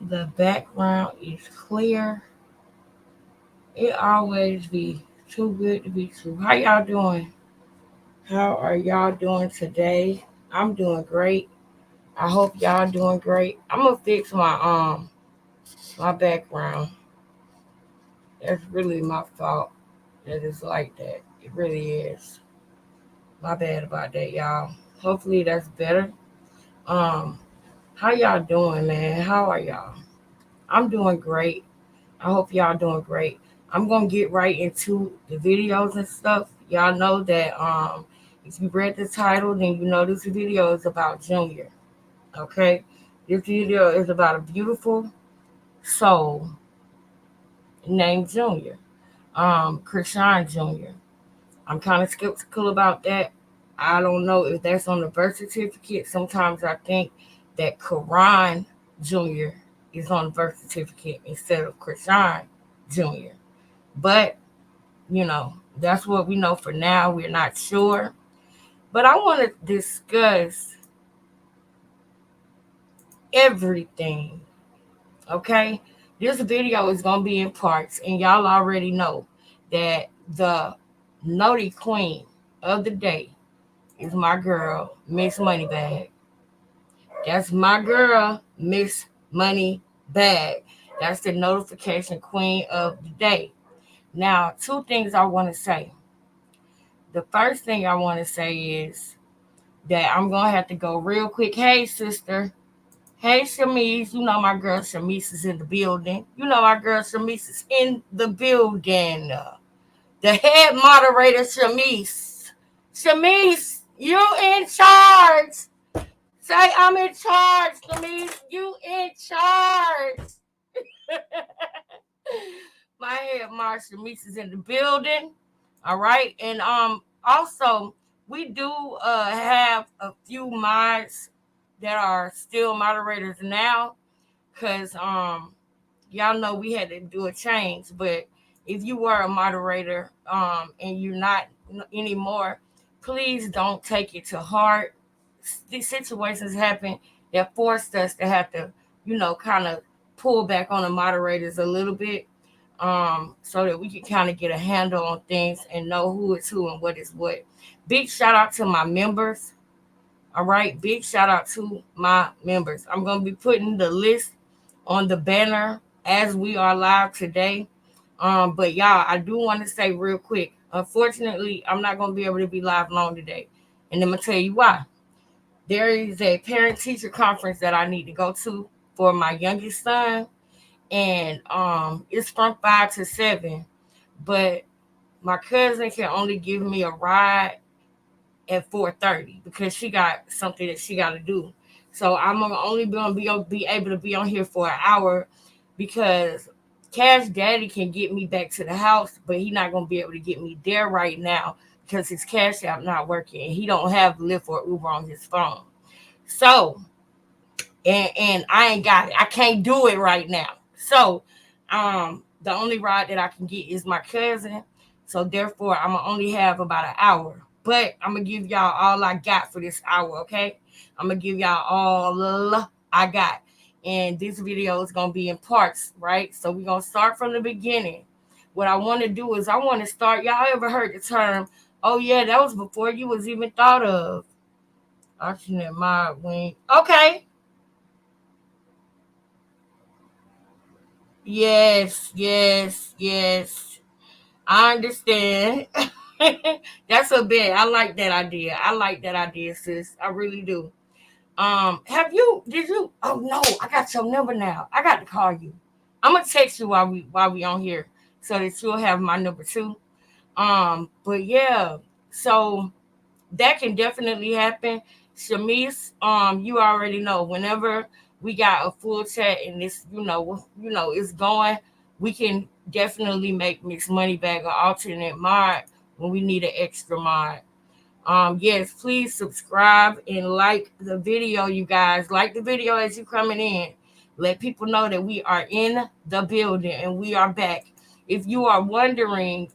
The background is clear. It always be too good to be true. How y'all doing? How are y'all doing today? I'm doing great. I hope y'all doing great. I'm gonna fix my background. That's really my fault. That is like that. It really is. My bad about that, y'all. Hopefully that's better. Um, how y'all doing, man? How are y'all? I'm doing great. I hope y'all doing great. I'm gonna get right into the videos and stuff. Y'all know that if you read the title, then you know this video is about Junior. Okay? This video is about a beautiful soul named Junior. Krishan Jr. I'm kind of skeptical about that. I don't know if that's on the birth certificate. Sometimes I think that Karan Jr. is on the birth certificate instead of Krishan Jr. But, you know, that's what we know for now. We're not sure. But I want to discuss everything, okay? This video is going to be in parts, and y'all already know that the naughty queen of the day is my girl, Miss Moneybag. That's my girl, Miss Moneybag. That's the notification queen of the day. Now, two things I want to say. The first thing I want to say is that I'm going to have to go real quick. Hey, sister. Hey, Shamise. You know my girl Shamise is in the building. You know my girl Shamise is in the building. The head moderator, Shamise. Shamise, you in charge. Say I'm in charge, Shamise. You in charge. My head Mar Shamise is in the building. All right. And also we do have a few mods that are still moderators now because y'all know we had to do a change. But if you were a moderator and you're not anymore, please don't take it to heart. These situations happen that forced us to have to, kind of pull back on the moderators a little bit, so that we can kind of get a handle on things and know who is who and what is what. Big shout out to my members. All right, big shout out to my members. I'm gonna be putting the list on the banner as we are live today. But y'all, I do want to say real quick. Unfortunately, I'm not gonna be able to be live long today, and I'm gonna tell you why. There is a parent teacher conference that I need to go to for my youngest son, and it's from 5 to 7. But my cousin can only give me a ride at 4:30 because she got something that she got to do. So I'm only going to be able to be on here for an hour because Cash Daddy can get me back to the house, but he not going to be able to get me there right now because his Cash App not working and he don't have Lyft or Uber on his phone. So and I ain't got it. I can't do it right now. So the only ride that I can get is my cousin. So therefore I'm gonna only have about an hour. But I'm gonna give y'all all I got for this hour, okay? I'm gonna give y'all all I got. And this video is gonna be in parts, right? So we're gonna start from the beginning. What I want to do is I want to start. Y'all ever heard the term, oh yeah, that was before you was even thought of. Alternate my wing. Okay. Yes, yes, yes. I understand. That's a bit. I like that idea. I like that idea, sis. I really do. Have you? Did you? Oh no, I got your number now. I got to call you. I'm gonna text you while we on here so that you'll have my number too. But yeah, so that can definitely happen. Shamise, you already know. Whenever we got a full chat and this, it's going, we can definitely make Mix Money Bag an alternate mod when we need an extra mod. Yes, please subscribe and like the video, you guys. Like the video as you coming in. Let people know that we are in the building and we are back. If you are wondering,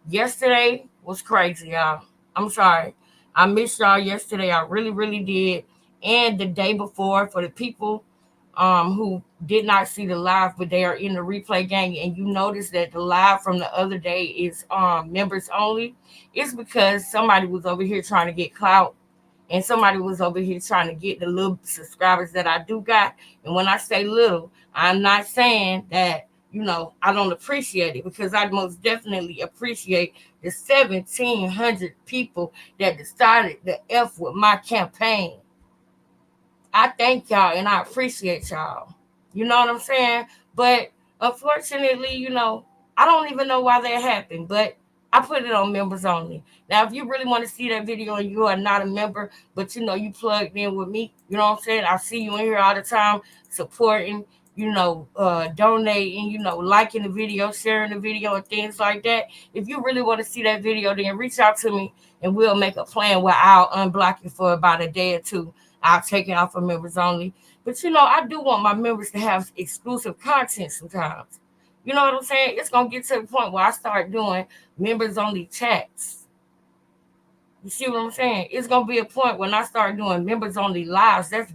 yesterday was crazy, y'all. I'm sorry. I missed y'all yesterday. I really, really did. And the day before for the people. who did not see the live, but they are in the replay gang, and you notice that the live from the other day is members only, it's because somebody was over here trying to get clout, and somebody was over here trying to get the little subscribers that I do got. And when I say little, I'm not saying that, I don't appreciate it, because I most definitely appreciate the 1,700 people that decided to F with my campaign. I thank y'all and I appreciate y'all. You know what I'm saying? But unfortunately, I don't even know why that happened, but I put it on members only. Now, if you really want to see that video and you are not a member, but you plugged in with me, you know what I'm saying? I see you in here all the time supporting, donating, liking the video, sharing the video, and things like that. If you really want to see that video, then reach out to me and we'll make a plan where I'll unblock you for about a day or two. I'll take it off for members only. But I do want my members to have exclusive content sometimes. You know what I'm saying? It's going to get to the point where I start doing members only chats. You see what I'm saying? It's going to be a point when I start doing members only lives. That's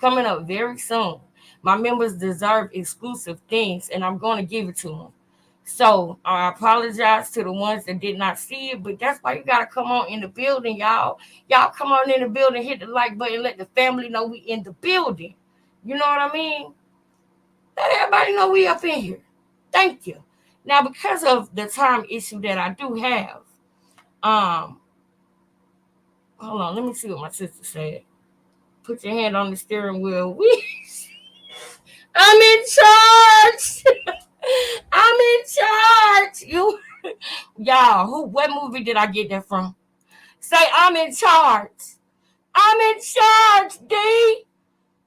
coming up very soon. My members deserve exclusive things, and I'm going to give it to them. So I apologize to the ones that did not see it, but that's why you got to come on in the building, y'all. Y'all come on in the building, hit the like button, let the family know we in the building. You know what I mean? Let everybody know we up in here. Thank you. Now, because of the time issue that I do have, hold on, let me see what my sister said. Put your hand on the steering wheel. I'm in charge. I'm in charge. Y'all, what movie did I get that from? Say, I'm in charge. I'm in charge, D.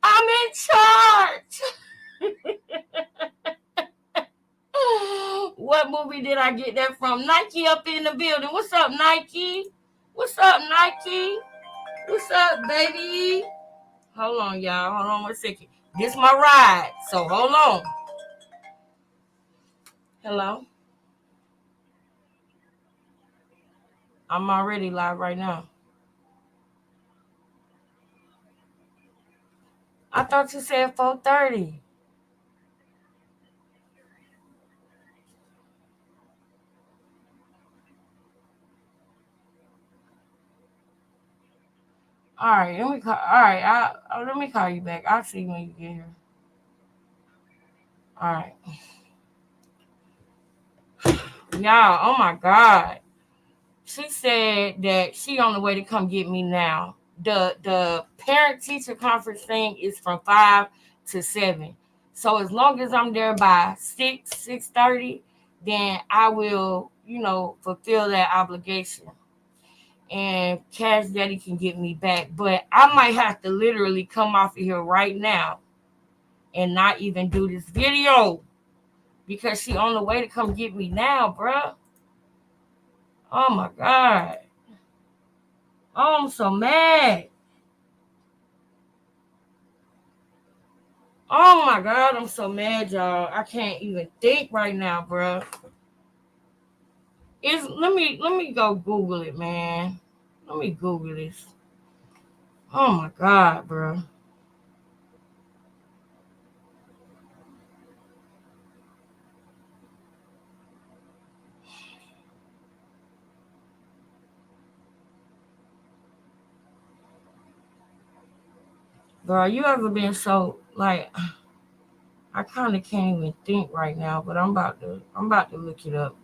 I'm in charge. What movie did I get that from? Nike up in the building. What's up, Nike? What's up, Nike? What's up, baby? Hold on, y'all. Hold on 1 second. This my ride, so hold on. Hello? I'm already live right now. I thought you said 4:30. All right, let me call. All right, let me call you back. I'll see when you get here. All right, y'all. Oh my God, she said that she on the way to come get me now. The parent teacher conference thing is from 5 to 7. So as long as I'm there by 6:30, then I will, fulfill that obligation. And Cash Daddy can get me back. But I might have to literally come off of here right now and not even do this video because she on the way to come get me now, bruh. Oh my God. Oh, I'm so mad. Oh my God, I'm so mad, y'all. I can't even think right now, bruh. Let me go Google it, man. Let me Google this. Oh my God, bro. Bro, you ever been so like I kind of can't even think right now, but I'm about to look it up.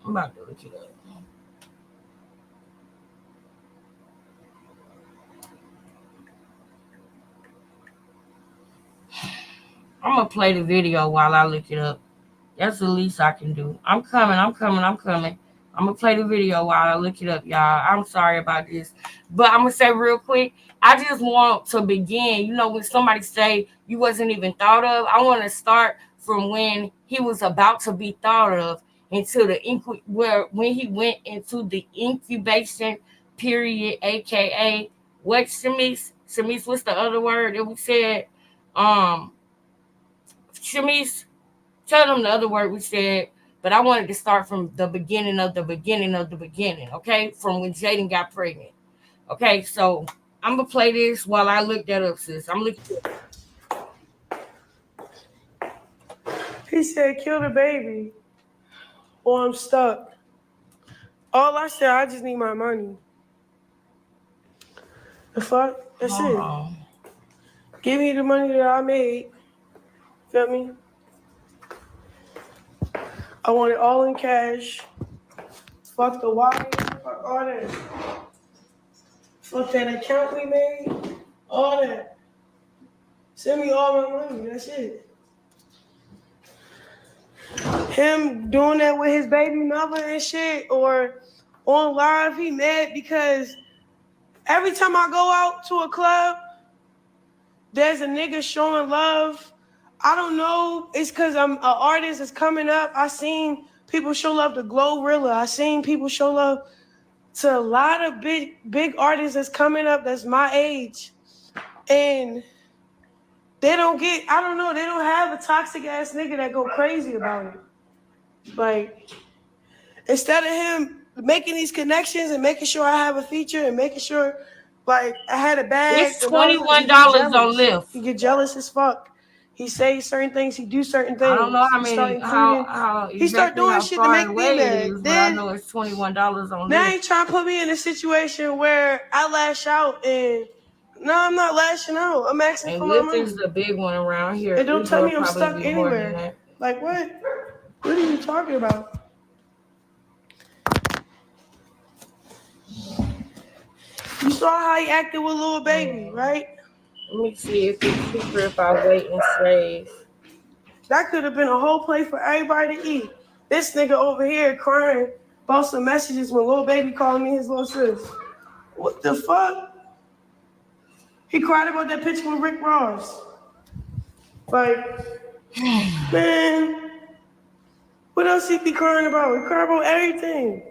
I'm about to look it up. I'm gonna play the video while I look it up. That's the least I can do. I'm coming. I'm gonna play the video while I look it up, y'all. I'm sorry about this, but I'm gonna say real quick. I just want to begin. When somebody say you wasn't even thought of, I want to start from when he was about to be thought of into when he went into the incubation period, aka what Shamise? Shamise, what's the other word that we said? Shamise, tell them the other word we said, but I wanted to start from the beginning of the beginning of the beginning, okay? From when Jaden got pregnant. Okay, so I'm gonna play this while I look that up, sis. I'm looking. He said, kill the baby or I'm stuck. All I said, I just need my money. The fuck? That's Hold it. on. Give me the money that I made. Feel me? I want it all in cash. Fuck the wire. Fuck all that. Fuck that account we made. All that. Send me all my money. That's it. Him doing that with his baby mother and shit, or on live, he mad because every time I go out to a club, there's a nigga showing love. I don't know. It's because I'm an artist that's coming up. I seen people show love to Glorilla. I seen people show love to a lot of big artists that's coming up that's my age. And they don't get, I don't know, they don't have a toxic ass nigga that go crazy about it. Like, instead of him making these connections and making sure I have a feature and making sure, like, I had a bag, It's regardless, he $21 get on jealous. Lyft. He get jealous as fuck. He says certain things, he do certain things. I don't know He start including, he start exactly doing how shit to far make me away it mad. is, but I Then know it's $21 on now Lyft. he trying to put me in a situation where I lash out, and no, I'm not lashing out. I'm asking And for my Lyft money. is the big one around here. And don't Uber tell will me I'm probably stuck be more than anywhere. that. Like what? What are you talking about? You saw how he acted with Lil Baby, right? Let me see if it's cheaper if I wait and save. That could have been a whole plate for everybody to eat. This nigga over here crying about some messages when Lil Baby calling me his little sis. What the fuck? He cried about that picture with Rick Ross. Like, man, what else he be crying about? He cry about everything.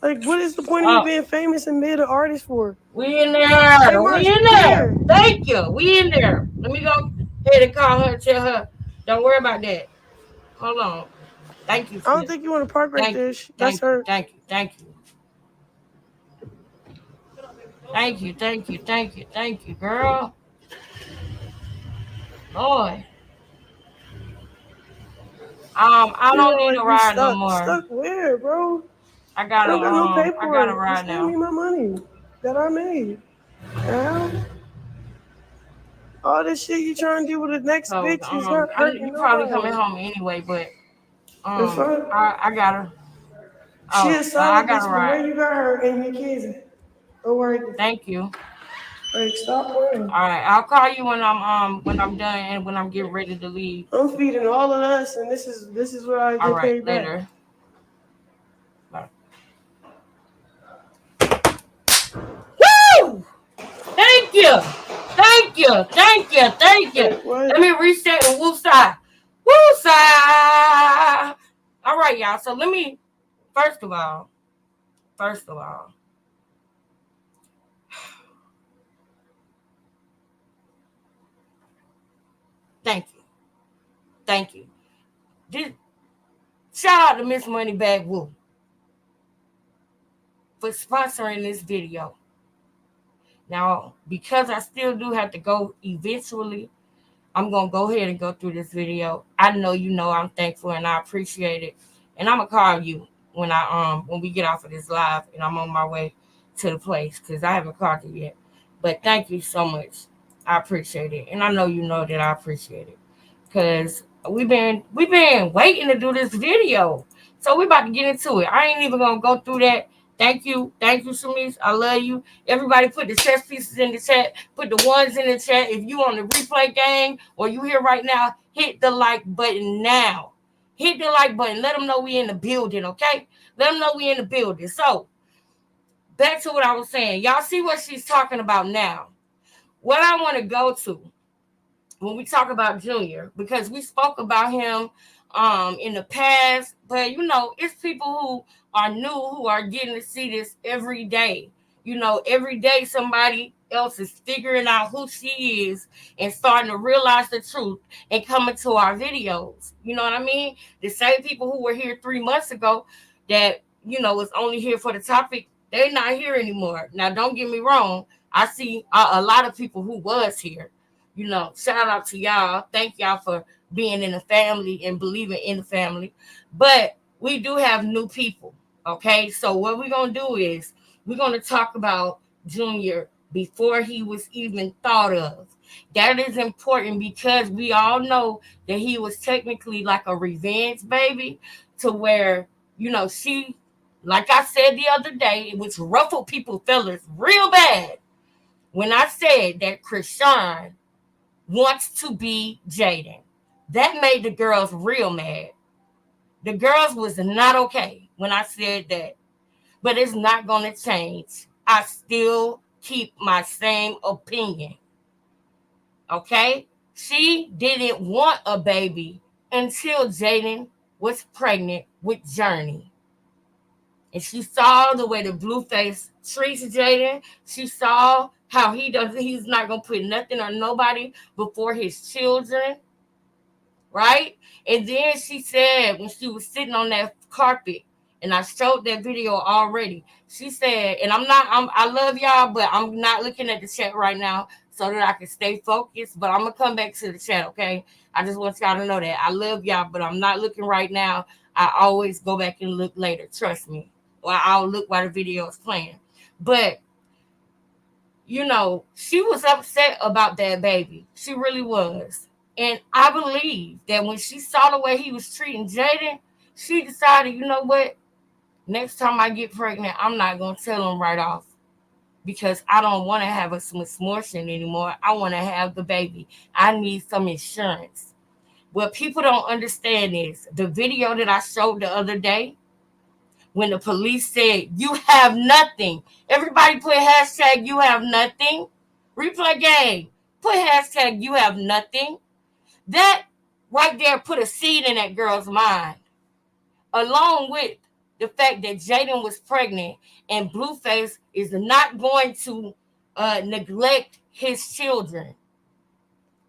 Like, what is the point of you being famous and being an artist for? We in there. Hey, Marsh, We in come there. here. Thank you. We in there. Let me go ahead and call her and tell her. Don't worry about that. Hold on. Thank you. I don't think you want to park right Thank there. you. That's Thank you. her. Thank you. Thank you. Thank you. Thank you. Thank you. Thank you, girl. Boy. I don't need a Like you ride no stuck. more. Stuck where, bro? I I don't got no got a paperwork. ride Just give me now. my money that I made. Now, all this shit you trying to do with the next So bitch is not hurting you probably coming nobody. home anyway, but The fuck? I got her. She Oh, a I solid got bitch, a but where ride. you got her and your kids at? Don't worry. Thank you. Like, stop worrying. All right, I'll call you when I'm done and when I'm getting ready to leave. I'm feeding all of us, and this is what I All get right, paid back. later. Bye. Woo! Thank you. Thank you. Thank you. Thank you. What? Let me reset and woosah. Woosah. All right, y'all. So let me first of all, thank you. Thank you. Shout out to Miss Moneybag Woo for sponsoring this video. Now, because I still do have to go eventually, I'm going to go ahead and go through this video. I know you know I'm thankful and I appreciate it. And I'm going to call you when we get off of this live and I'm on my way to the place because I haven't called you yet. But thank you so much. I appreciate it. And I know you know that I appreciate it. Because we've been waiting to do this video. So we about to get into it. I ain't even gonna go through that. Thank you, Shamice. I love you. Everybody put the chess pieces in the chat. Put the ones in the chat. If you on the replay gang or you here right now, hit the like button now. Hit the like button. Let them know we in the building, okay? Let them know we in the building. So back to what I was saying. Y'all see what she's talking about now. What I want to go to when we talk about Junior, because we spoke about him in the past, but it's people who are new who are getting to see this every day. Every day somebody else is figuring out who she is and starting to realize the truth and coming to our videos. You know what I mean? The same people who were here 3 months ago that was only here for the topic, they're not here anymore. Now, don't get me wrong. I see a lot of people who was here. Shout out to y'all. Thank y'all for being in the family and believing in the family. But we do have new people. Okay. So what we're going to do is we're going to talk about Junior before he was even thought of. That is important because we all know that he was technically like a revenge baby to where, she, like I said the other day, which ruffled people feathers real bad when I said that Krishan wants to be Jaden. That made the girls real mad. The girls was not okay when I said that. But it's not going to change. I still keep my same opinion. Okay? She didn't want a baby until Jaden was pregnant with Journey. And she saw the way the Blueface treats Jaden. She saw how he's not gonna put nothing or nobody before his children. Right? And then she said when she was sitting on that carpet, and I showed that video already, she said, and I love y'all, but I'm not looking at the chat right now so that I can stay focused. But I'm gonna come back to the chat, okay? I just want y'all to know that I love y'all, but I'm not looking right now. I always go back and look later. Trust me. Or I'll look while the video is playing. But she was upset about that baby. She really was. And I believe that when she saw the way he was treating Jaden, she decided, you know what? Next time I get pregnant, I'm not going to tell him right off because I don't want to have a smortion anymore. I want to have the baby. I need some insurance. What people don't understand is the video that I showed the other day, when the police said, you have nothing. Everybody put hashtag you have nothing. Replay game. Put hashtag you have nothing. That right there put a seed in that girl's mind. Along with the fact that Jaden was pregnant and Blueface is not going to neglect his children.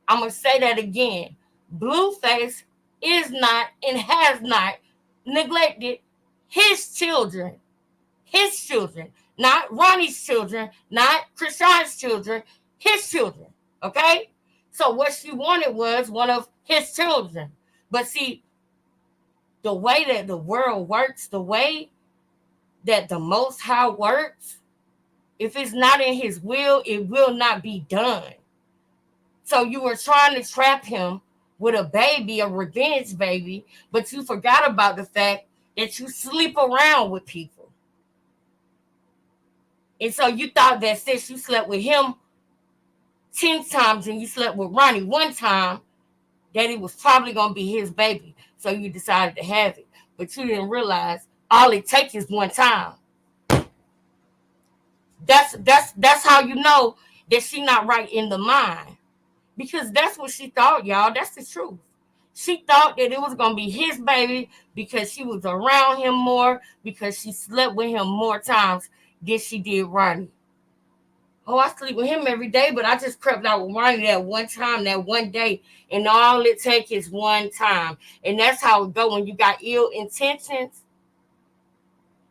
I'm going to say that again. Blueface is not and has not neglected his children. His children. Not Ronnie's children. Not Krishan's children. His children. Okay? So what she wanted was one of his children. But see, the way that the world works, the way that the Most High works, if it's not in his will, it will not be done. So you were trying to trap him with a baby, a revenge baby, but you forgot about the fact that you sleep around with people. And so you thought that since you slept with him 10 times and you slept with Ronnie one time, that it was probably going to be his baby. So you decided to have it. But you didn't realize all it takes is one time. That's how you know that she not right in the mind. Because that's what she thought, y'all. That's the truth. She thought that it was going to be his baby because she was around him more, because she slept with him more times than she did Ronnie. Oh, I sleep with him every day, but I just crept out with Ronnie that one time, that one day, and all it takes is one time. And that's how it go when you got ill intentions.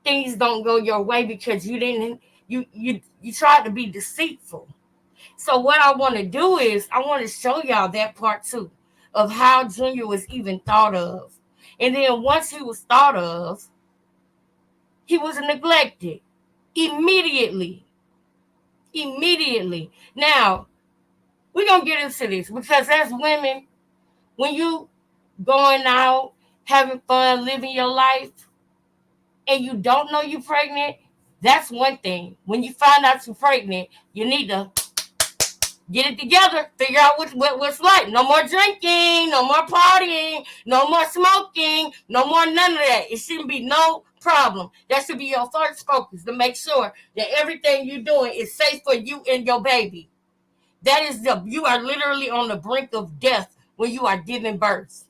Things don't go your way because you tried to be deceitful. So what I want to do is I want to show y'all that part too of how Junior was even thought of. And then once he was thought of, he was neglected immediately. Immediately. Now, we're going to get into this because as women, when you going out, having fun, living your life, and you don't know you're pregnant, that's one thing. When you find out you're pregnant, you need to get it together, figure out what's like. No more drinking, no more partying, no more smoking, no more none of that. It shouldn't be no problem. That should be your first focus, to make sure that everything you're doing is safe for you and your baby. You are literally on the brink of death when you are giving birth.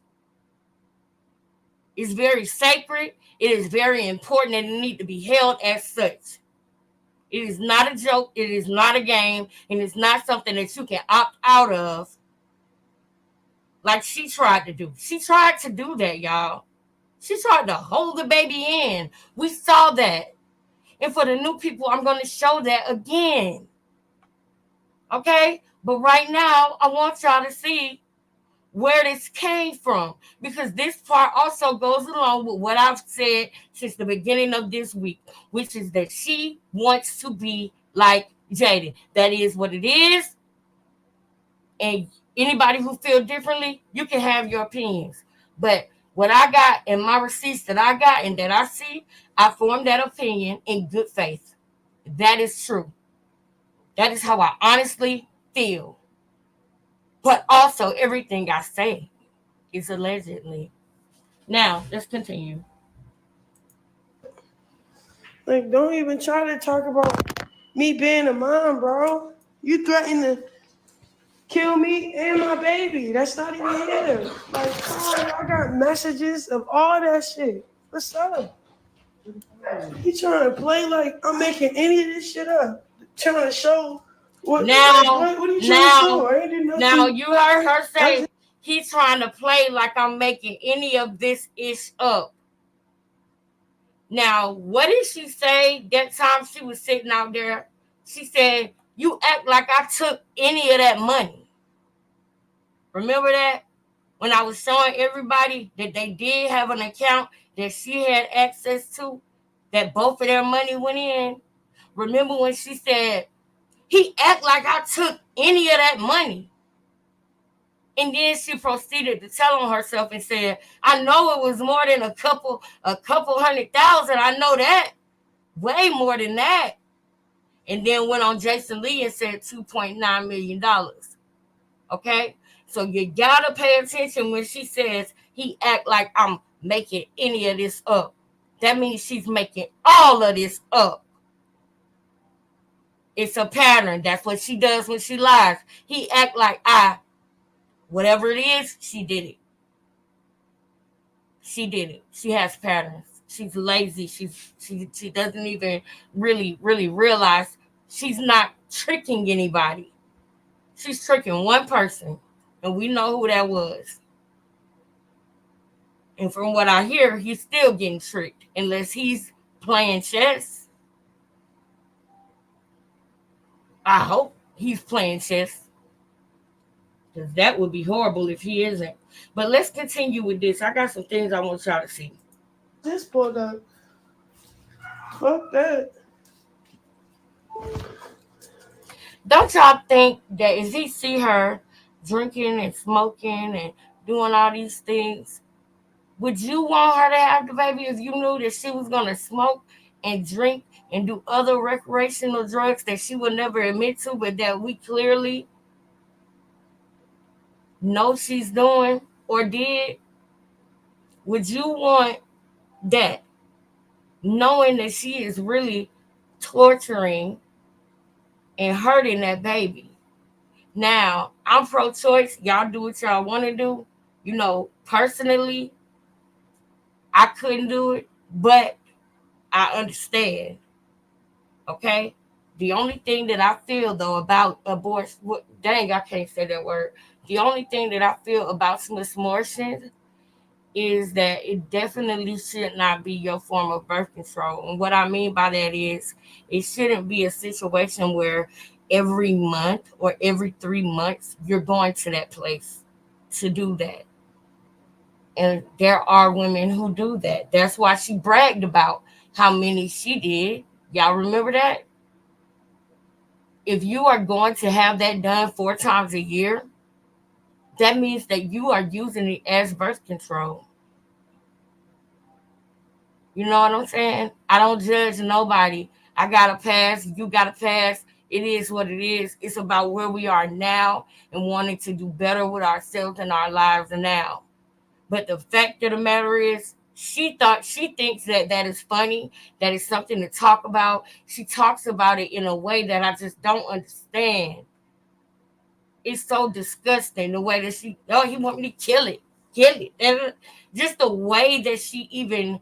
It's very sacred. It is very important, and it needs to be held as such. It is not a joke. It is not a game. And it's not something that you can opt out of like she tried to do. She tried to do that, y'all. She tried to hold the baby in. We saw that. And for the new people, I'm going to show that again. Okay? But right now, I want y'all to see where this came from, because this part also goes along with what I've said since the beginning of this week, which is that she wants to be like Jaden. That is what it is. And anybody who feels differently, you can have your opinions. But what I got and my receipts that I got and that I see, I formed that opinion in good faith. That is true. That is how I honestly feel. But also, everything I say is allegedly. Now, let's continue. Like, don't even try to talk about me being a mom, bro. You threaten to kill me and my baby. That's not even here. Like, come on, I got messages of all that shit. What's up? He trying to play like I'm making any of this shit up. Trying to show what, like, Now, what are you trying to show? now, I ain't do now, nothing. you heard her I just say he's trying to play like I'm making any of this ish up. Now, what did she say that time she was sitting out there? She said, "You act like I took any of that money." Remember that? When I was showing everybody that they did have an account that she had access to, that both of their money went in. Remember when she said, "He act like I took any of that money." And then she proceeded to tell on herself and said, "I know it was more than a couple 100,000. I know that. Way more than that." And then went on Jason Lee and said $2.9 million. Okay? So you gotta pay attention when she says he act like I'm making any of this up. That means she's making all of this up. It's a pattern. That's what she does when she lies. He act like whatever it is, she did it. She did it. She has patterns. She's lazy. She doesn't even really realize she's not tricking anybody. She's tricking one person, and we know who that was. And from what I hear, he's still getting tricked unless he's playing chess. I hope he's playing chess, because that would be horrible if he isn't. But let's continue with this. I got some things I want y'all to see. just pulled up. Fuck that. Don't y'all think that if he see her drinking and smoking and doing all these things, would you want her to have the baby if you knew that she was gonna smoke and drink and do other recreational drugs that she would never admit to, but that we clearly know she's doing or did? Would you want that, knowing that she is really torturing and hurting that baby? Now, I'm pro choice. Y'all do what y'all want to do. Personally, I couldn't do it, but I understand. Okay? The only thing that I feel, though, about abortion, dang, I can't say that word. The only thing that I feel about abortion is that it definitely should not be your form of birth control. And what I mean by that is it shouldn't be a situation where every month or every 3 months you're going to that place to do that. And there are women who do that. That's why she bragged about how many she did. Y'all remember that? If you are going to have that done 4 times a year, that means that you are using it as birth control. You know what I'm saying? I don't judge nobody. I got to pass. You got to pass. It is what it is. It's about where we are now and wanting to do better with ourselves and our lives now. But the fact of the matter is, she thinks that that is funny, that is something to talk about. She talks about it in a way that I just don't understand. It's so disgusting the way that he want me to kill it. And just the way that she even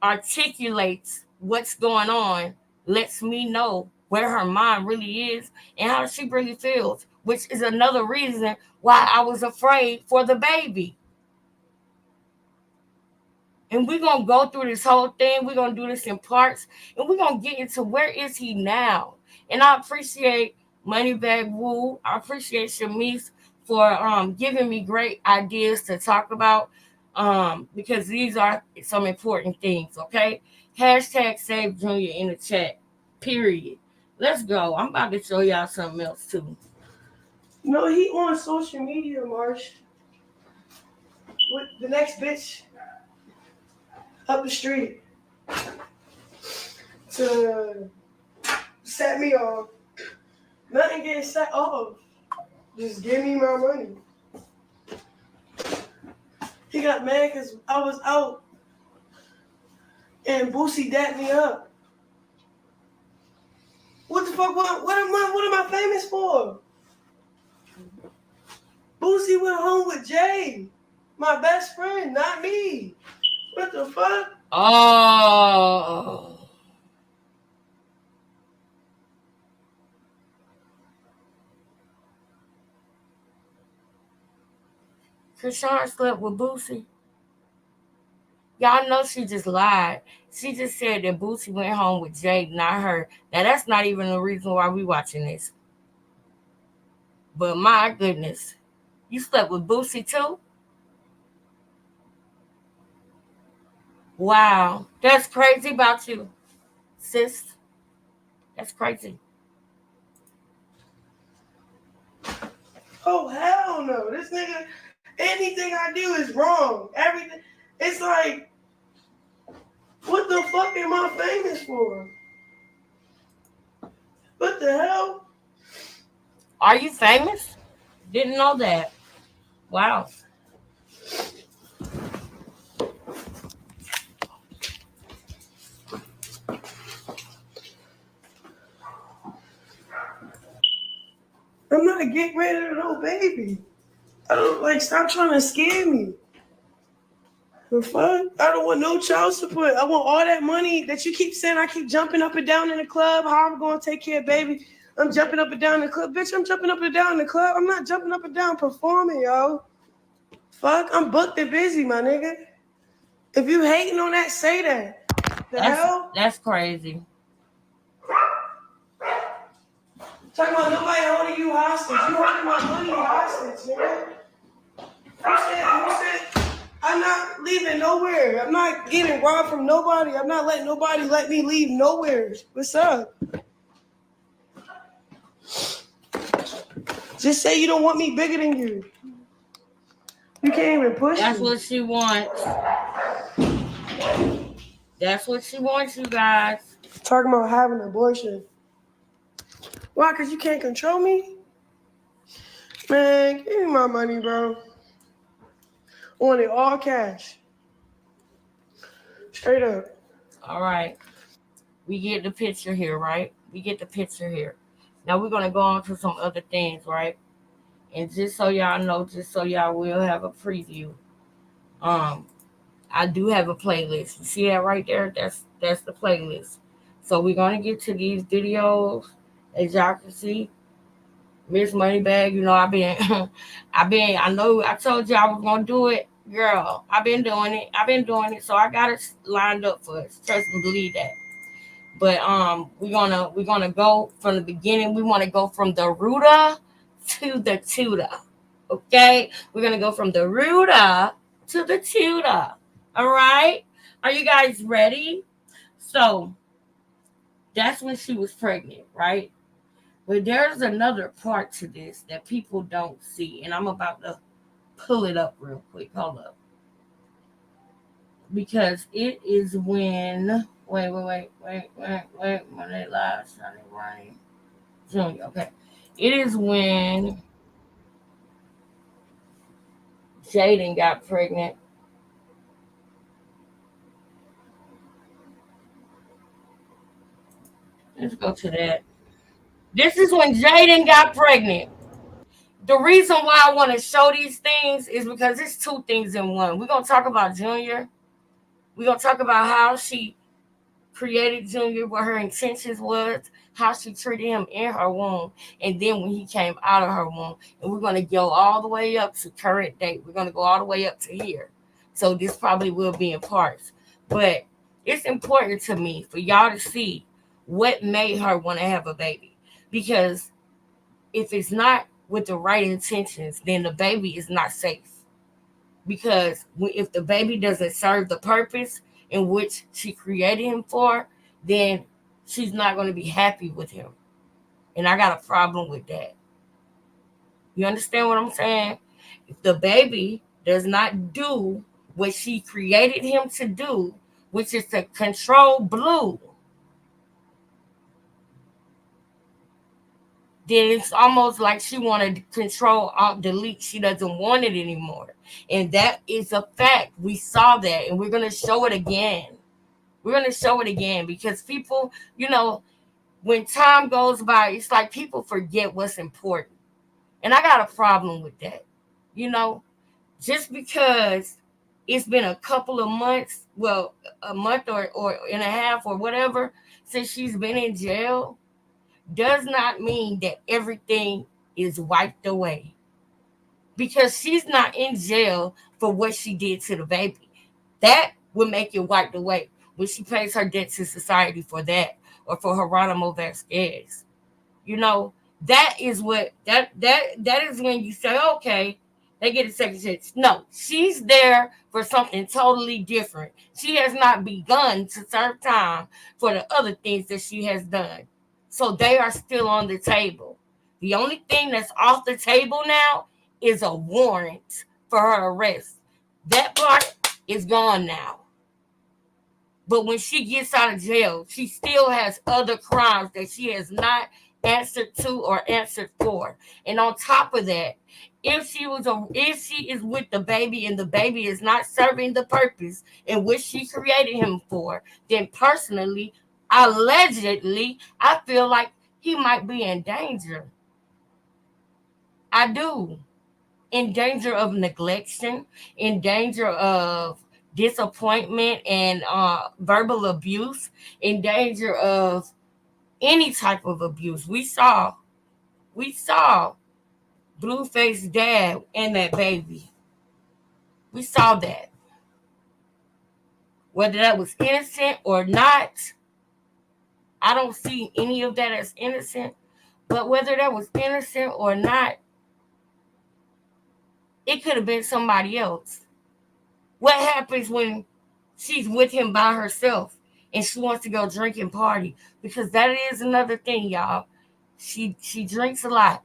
articulates what's going on lets me know where her mind really is and how she really feels, which is another reason why I was afraid for the baby. And we're going to go through this whole thing. We're going to do this in parts. And we're going to get into where is he now. And I appreciate Moneybag Woo. I appreciate Shamice for giving me great ideas to talk about because these are some important things, okay? Hashtag save Junior in the chat. Period. Let's go. I'm about to show y'all something else too. No, he on social media, Marsh. With the next bitch up the street to set me off. Nothing getting set off. Just give me my money. He got mad because I was out and Boosie dapped me up. What the fuck? What am I famous for? Boosie went home with Jay, my best friend, not me. What the fuck? Oh. Krishan slept with Boosie. Y'all know she just lied. She just said that Boosie went home with Jade, not her. Now that's not even the reason why we watching this. But my goodness, you slept with Boosie too? Wow, that's crazy about you, sis. That's crazy. Oh hell no! This nigga, anything I do is wrong. Everything. It's like, what the fuck am I famous for? What the hell? Are you famous? Didn't know that. Wow. I'm not getting rid of no baby. I don't like. Stop trying to scare me. The fuck? I don't want no child support. I want all that money that you keep saying. I keep jumping up and down in the club. How I'm going to take care of baby? I'm jumping up and down in the club. Bitch, I'm jumping up and down in the club. I'm not jumping up and down performing, yo. Fuck, I'm booked and busy, my nigga. If you hating on that, say that. Hell? That's crazy. Talking about nobody holding you hostage. You holding my money hostage, nigga. Who said I'm not leaving nowhere. I'm not getting robbed from nobody. I'm not letting nobody let me leave nowhere. What's up? Just say you don't want me bigger than you. You can't even push That's me. what she wants. That's what she wants, you guys. Talking about having an abortion. Why? Because you can't control me? Man, give me my money, bro. I want it all cash. Straight up. All right. We get the picture here, right? We get the picture here. Now we're going to go on to some other things, right? And just so y'all know, just so y'all will have a preview, I do have a playlist. You see that right there? That's the playlist. So we're going to get to these videos. As y'all can see, Miss Moneybag, you know, I know I told you I was gonna do it, girl. I've been doing it. So I got it lined up for us. Trust and believe that. But we're gonna go from the beginning. We want to go from the rooter to the tutor. Okay, we're gonna go from the rooter to the tutor. All right, are you guys ready? So that's when she was pregnant, right? But there's another part to this that people don't see, and I'm about to pull it up real quick. Hold up. Because it is when when they live Sunday morning. Junior, okay. It is when Jaden got pregnant. Let's go to that. This is when Jaden got pregnant. The reason why I want to show these things is because it's two things in one. We're going to talk about Junior. We're going to talk about how she created Junior, what her intentions was, how she treated him in her womb, and then when he came out of her womb. And we're going to go all the way up to current date. We're going to go all the way up to here. So this probably will be in parts. But it's important to me for y'all to see what made her want to have a baby. Because if it's not with the right intentions, then the baby is not safe. Because if the baby doesn't serve the purpose in which she created him for, then she's not going to be happy with him. And I got a problem with that. You understand what I'm saying? If the baby does not do what she created him to do, which is to control Blue, then it's almost like she wanted to control, alt, delete. She doesn't want it anymore. And that is a fact. We saw that, and we're going to show it again. We're going to show it again because people, when time goes by, it's like people forget what's important. And I got a problem with that. You know, just because it's been a couple of months, well, a month or and a half or whatever, since she's been in jail, does not mean that everything is wiped away. Because she's not in jail for what she did to the baby. That would make it wiped away when she pays her debt to society for that, or for Geronimo Vasquez. You know, that is what that is when you say, okay, they get a second chance. No, she's there for something totally different. She has not begun to serve time for the other things that she has done. So they are still on the table. The only thing that's off the table now is a warrant for her arrest. That part is gone now. But when she gets out of jail, she still has other crimes that she has not answered to or answered for. And on top of that, if she is with the baby and the baby is not serving the purpose in which she created him for, then personally, allegedly, I feel like he might be in danger. I do. In danger of neglection, in danger of disappointment and verbal abuse, in danger of any type of abuse. We saw Blueface dad and that baby. We saw that. Whether that was innocent or not, I don't see any of that as innocent. But whether that was innocent or not, it could have been somebody else. What happens when she's with him by herself and she wants to go drink and party? Because that is another thing, y'all. She drinks a lot.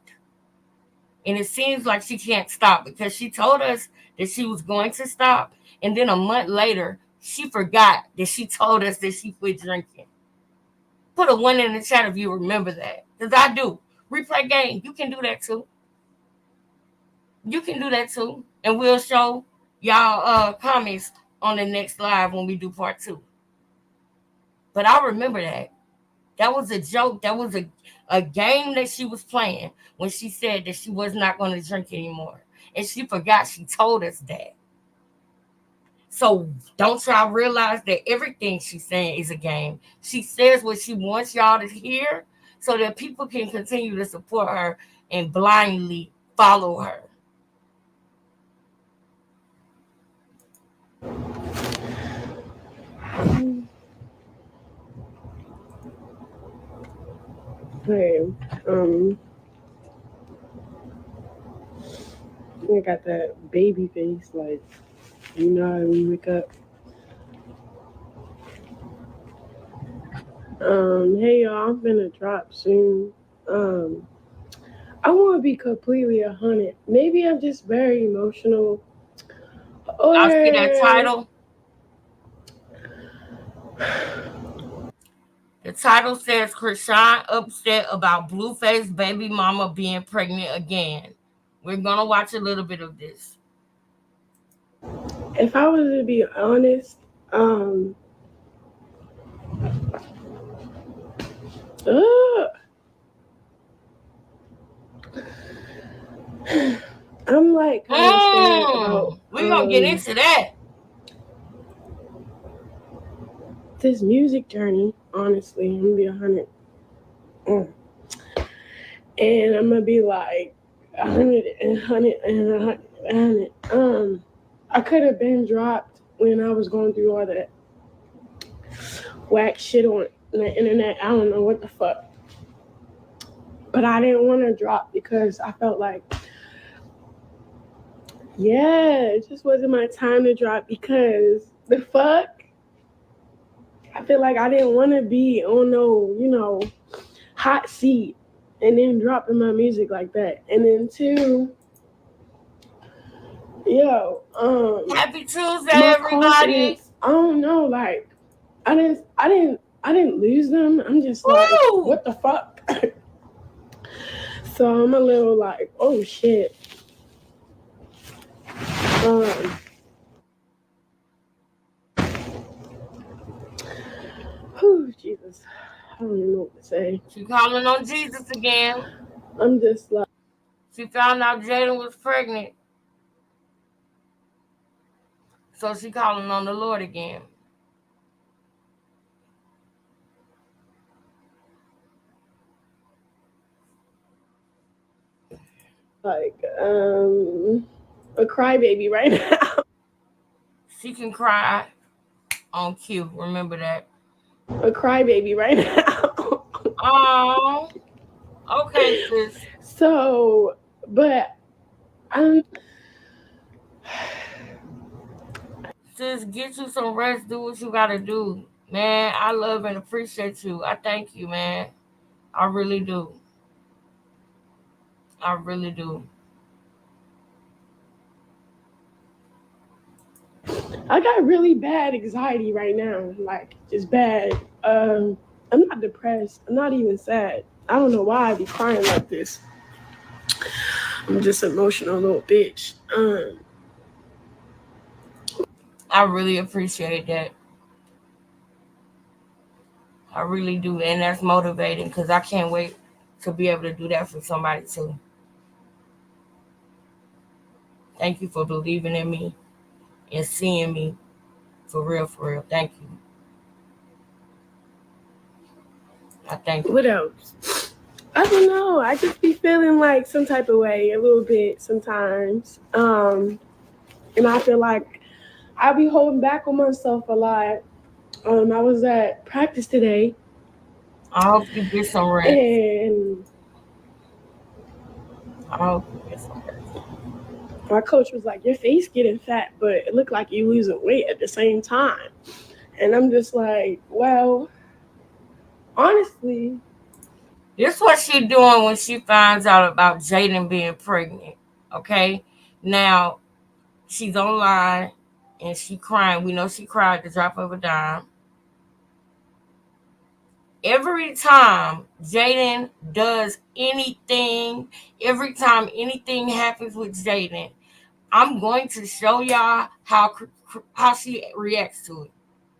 And it seems like she can't stop because she told us that she was going to stop. And then a month later, she forgot that she told us that she quit drinking. Put a 1 in the chat if you remember that. Because I do. Replay game, you can do that too. You can do that too. And we'll show y'all comments on the next live when we do part 2. But I remember that. That was a joke. That was a game that she was playing when she said that she was not going to drink anymore. And she forgot she told us that. So don't y'all realize that everything she's saying is a game? She says what she wants y'all to hear so that people can continue to support her and blindly follow her. Hey, I got that baby face, like, you know how we wake up. Hey y'all, I'm gonna drop soon. I want to be completely 100. Maybe I'm just very emotional. Y'all see that title? The title says Krishan upset about Blueface baby mama being pregnant again. We're gonna watch a little bit of this. If I was to be honest, I'm like kind of sad about. We're gonna get into that. This music journey, honestly, I'm gonna be 100. And I'm gonna be like 100 and 100 and 100 and 100. I could have been dropped when I was going through all that whack shit on the internet. I don't know what the fuck. But I didn't want to drop because I felt like, yeah, it just wasn't my time to drop because the fuck? I feel like I didn't want to be on no, hot seat and then dropping my music like that. And then two, Happy Tuesday, my everybody. confidence, I don't know, like I didn't lose them. I'm just like, Woo! what the fuck? So I'm a little like, oh shit. Um, whew, Jesus. I don't even know what to say. She calling on Jesus again. I'm just like, She found out Jaden was pregnant. So she calling on the Lord again. a crybaby right now. She can cry on cue. Remember that. A crybaby right now. Oh, okay, sis. So, but I'm. Sis, get you some rest. Do what you gotta do. Man, I love and appreciate you. I thank you, man. I really do. I really do. I got really bad anxiety right now, like just bad. I'm not depressed. I'm not even sad. I don't know why I be crying like this. I'm just an emotional little bitch. I really appreciate that. I really do. And that's motivating because I can't wait to be able to do that for somebody too. Thank you for believing in me and seeing me for real, for real. Thank you. I thank you. What else? I don't know. I just be feeling like some type of way a little bit sometimes. And I feel like I be holding back on myself a lot. I was at practice today, I hope you get some rest. and I hope you get some rest. my coach was like, "Your face getting fat, but it looked like you losing weight at the same time." And I'm just like, well, honestly, This is what she doing when she finds out about Jaden being pregnant. Okay? Now, she's online and she crying. We know she cried at the drop of a dime. Every time Jaden does anything, every time anything happens with Jaden, I'm going to show y'all how she reacts to it,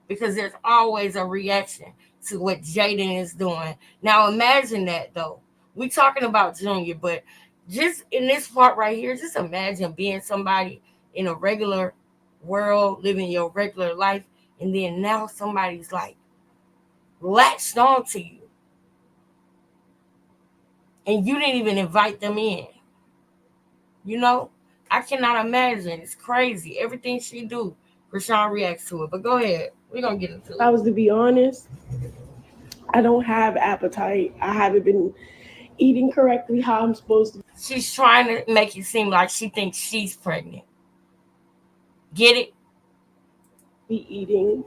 because there's always a reaction to what Jaden is doing. Now imagine that though. We talking about Junior, but just in this part right here, just imagine being somebody in a regular world, living your regular life, and then now somebody's like latched on to you, and you didn't even invite them in. You know, I cannot imagine. It's crazy. Everything she do, Rashawn reacts to it. But go ahead. We're gonna get into it. if I was to be honest, I don't have appetite. I haven't been eating correctly how I'm supposed to She's trying to make it seem like she thinks she's pregnant. Get it? be eating.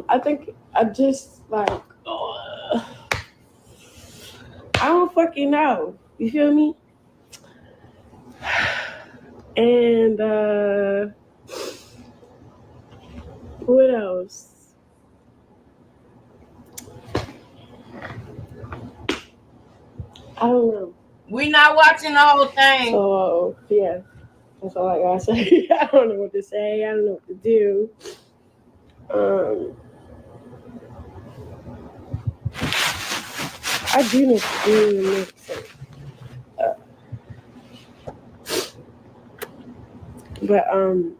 I think I just like, I don't fucking know. You feel me? And what else? I don't know. We not watching the whole thing. So yeah, that's all I gotta say. I don't know what to say. I don't know what to do. I do know what to do. But I'm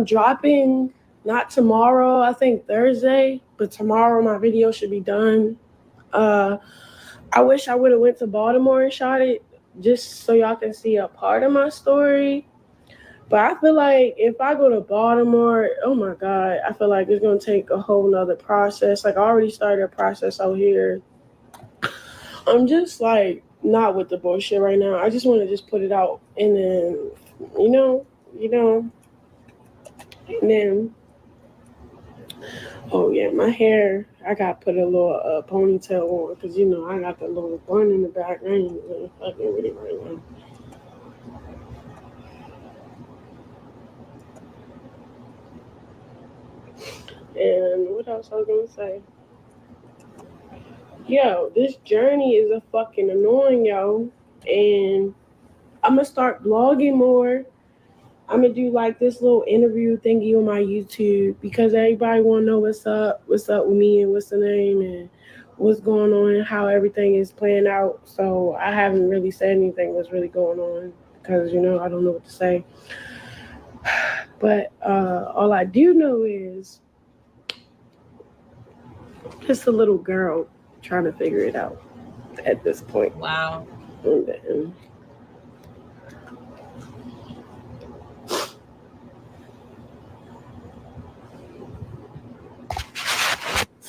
dropping not tomorrow. I think Thursday, but tomorrow my video should be done. I wish I would have went to Baltimore and shot it just so y'all can see a part of my story. But I feel like if I go to Baltimore, oh my God, I feel like it's gonna take a whole nother process. Like I already started a process out here. I'm just like not with the bullshit right now. I just want to just put it out and then, you know, you know, and then. Oh yeah, my hair. I got to put a little ponytail on because you know I got the little bun in the back. I ain't really fucking with it right now. And what else I was gonna say? Yo, this journey is a fucking annoying, yo. And I'm gonna start blogging more. I'm gonna do like this little interview thingy on my YouTube because everybody wanna know what's up with me and what's the name and what's going on and how everything is playing out. So I haven't really said anything what's really going on because you know I don't know what to say. But all I do know is just a little girl trying to figure it out at this point. Wow. And then,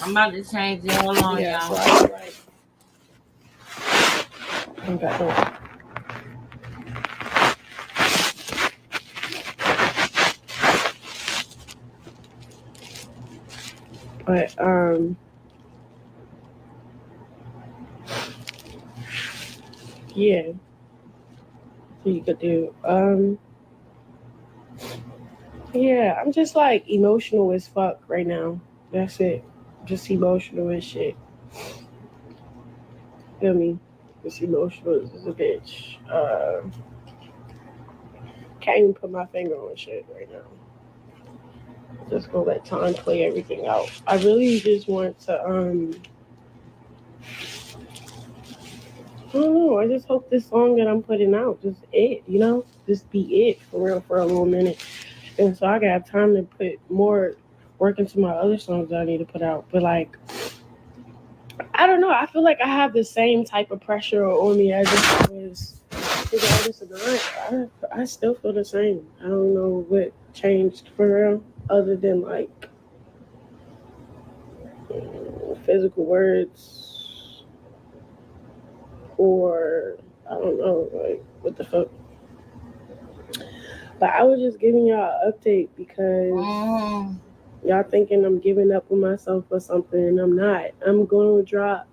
I'm about to change it. Hold on, yeah, y'all. so I'm back on. But yeah, so you could do yeah, I'm just like emotional as fuck right now. That's it. Just emotional as shit. Feel me? Just emotional as a bitch. Can't even put my finger on shit right now. Just gonna let time play everything out. I really just want to I don't know. I just hope this song that I'm putting out, just it, you know, just be it for real for a little minute, and so I got time to put more work into my other songs that I need to put out. But like, I don't know. I feel like I have the same type of pressure on me as if I was the artist of the night. I still feel the same. I don't know what changed for real, other than like physical words or I don't know, like what the fuck. But I was just giving y'all an update because y'all thinking I'm giving up on myself or something, and I'm not. I'm going to drop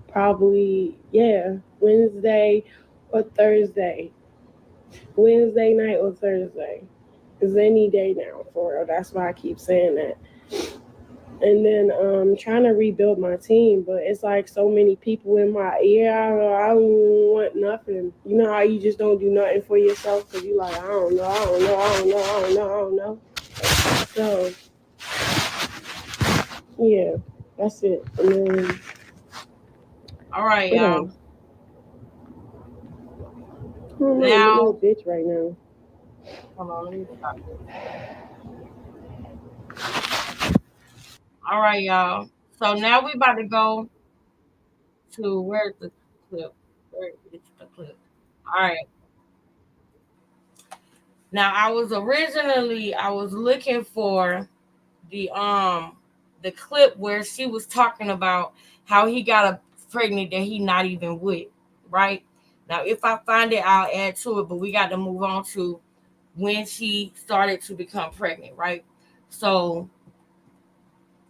probably, yeah, Wednesday or Thursday. Wednesday night or Thursday. It's any day now for real. That's why I keep saying that. And then trying to rebuild my team, but it's like so many people in my ear. I don't even want nothing. You know how you just don't do nothing for yourself because you like I don't know, I don't know, I don't know, I don't know, I don't know. So yeah, that's it. And then All right, what y'all. else? I don't know, I'm a Now, little bitch right now. hold on, let me stop this. All right, y'all. So now we about to go to where's the clip? Where is the clip? All right. Now I was looking for the um the clip where she was talking about how he got a pregnant that he not even with, right? Now if I find it, I'll add to it, but we got to move on to when she started to become pregnant, right? So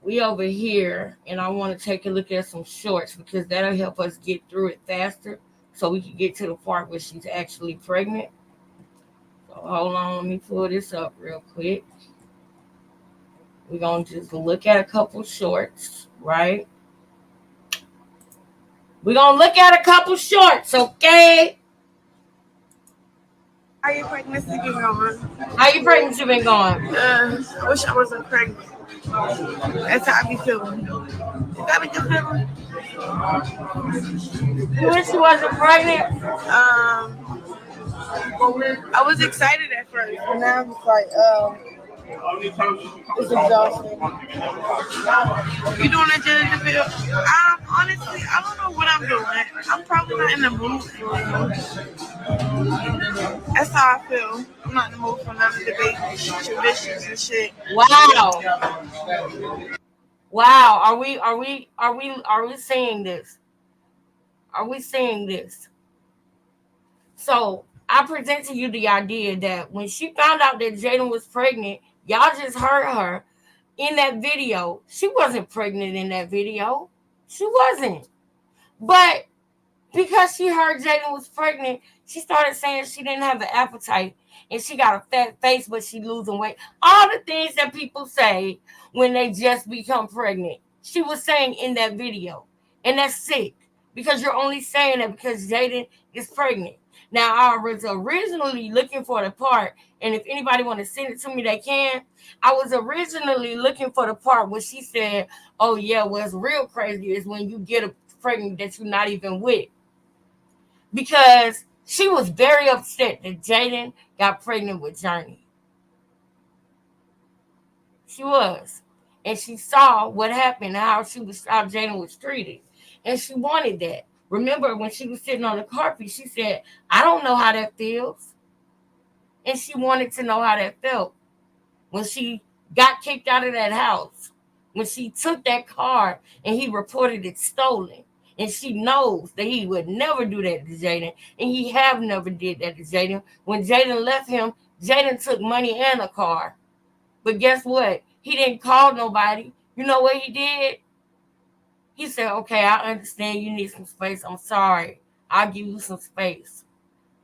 we over here, and I want to take a look at some shorts because that'll help us get through it faster, so we can get to the part where she's actually pregnant. So hold on, let me pull this up real quick. We're gonna just look at a couple shorts, right? We're gonna look at a couple shorts, okay? How your pregnancy been going? How your pregnancy been going? I wish I wasn't pregnant. That's how I be feeling. You got a good feeling? You wish you wasn't pregnant? I was excited at first, but now I'm just like, It's exhausting. You doing a gender reveal? Honestly, I don't know what I'm doing. I'm probably not in the mood for it. That's how I feel. I'm not in the mood for none of the baby traditions and shit. Wow. Wow. Are we saying this? Are we saying this? So I present to you the idea that when she found out that Jaden was pregnant, y'all just heard her in that video. She wasn't pregnant in that video. She wasn't. But because she heard Jaden was pregnant, she started saying she didn't have an appetite and she got a fat face, but she losing weight. All the things that people say when they just become pregnant, she was saying in that video. And that's sick because you're only saying that because Jaden is pregnant. Now, I was originally looking for the part, and if anybody want to send it to me, they can. I was originally looking for the part where she said, oh, yeah, what's real crazy is when you get a pregnant that you're not even with. Because she was very upset that Jaden got pregnant with Journey. She was. And she saw what happened, how Jaden was treated. And she wanted that. Remember when she was sitting on the carpet, she said, I don't know how that feels. And she wanted to know how that felt. When she got kicked out of that house, when she took that car and he reported it stolen. And she knows that he would never do that to Jaden. And he have never did that to Jaden. When Jaden left him, Jaden took money and a car. But guess what? He didn't call nobody. You know what he did? He said, okay, I understand you need some space. I'm sorry. I'll give you some space.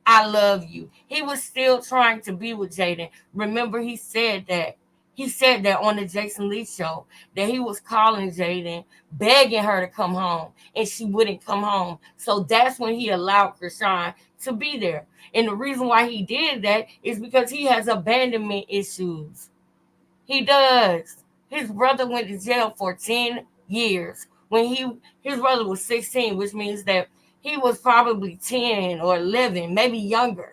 I love you. He was still trying to be with Jaden. Remember, he said that. He said that on the Jason Lee show, that he was calling Jaden, begging her to come home, and she wouldn't come home. So that's when he allowed Krishan to be there. And the reason why he did that is because he has abandonment issues. He does. His brother went to jail for 10 years. His brother was 16, which means that he was probably 10 or 11, maybe younger.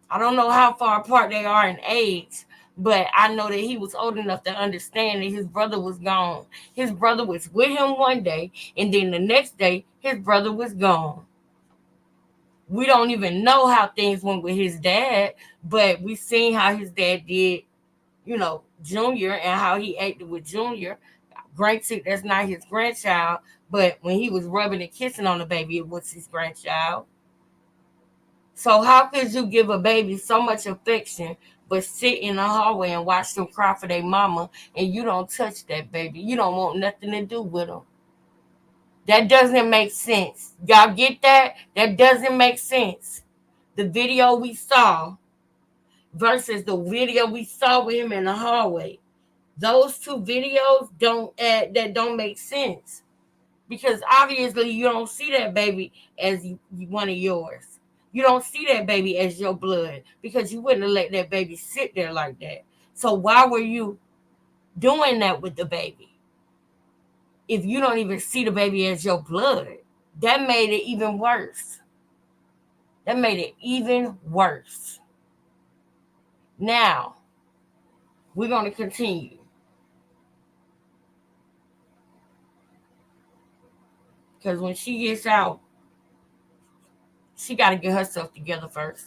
I don't know how far apart they are in age, but I know that he was old enough to understand that his brother was gone. His brother was with him one day, and then the next day, his brother was gone. We don't even know how things went with his dad, but we seen how his dad did, Junior, and how he acted with Junior. Granted, that's not his grandchild, but when he was rubbing and kissing on the baby, it was his grandchild. So how could you give a baby so much affection, but sit in the hallway and watch them cry for their mama, and you don't touch that baby? You don't want nothing to do with them. That doesn't make sense. Y'all get that? That doesn't make sense. The video we saw versus the video we saw with him in the hallway. Those two videos don't make sense. Because obviously you don't see that baby as one of yours. You don't see that baby as your blood because you wouldn't have let that baby sit there like that. So why were you doing that with the baby if you don't even see the baby as your blood? That made it even worse. That made it even worse. Now, we're going to continue. Because when she gets out, she got to get herself together first.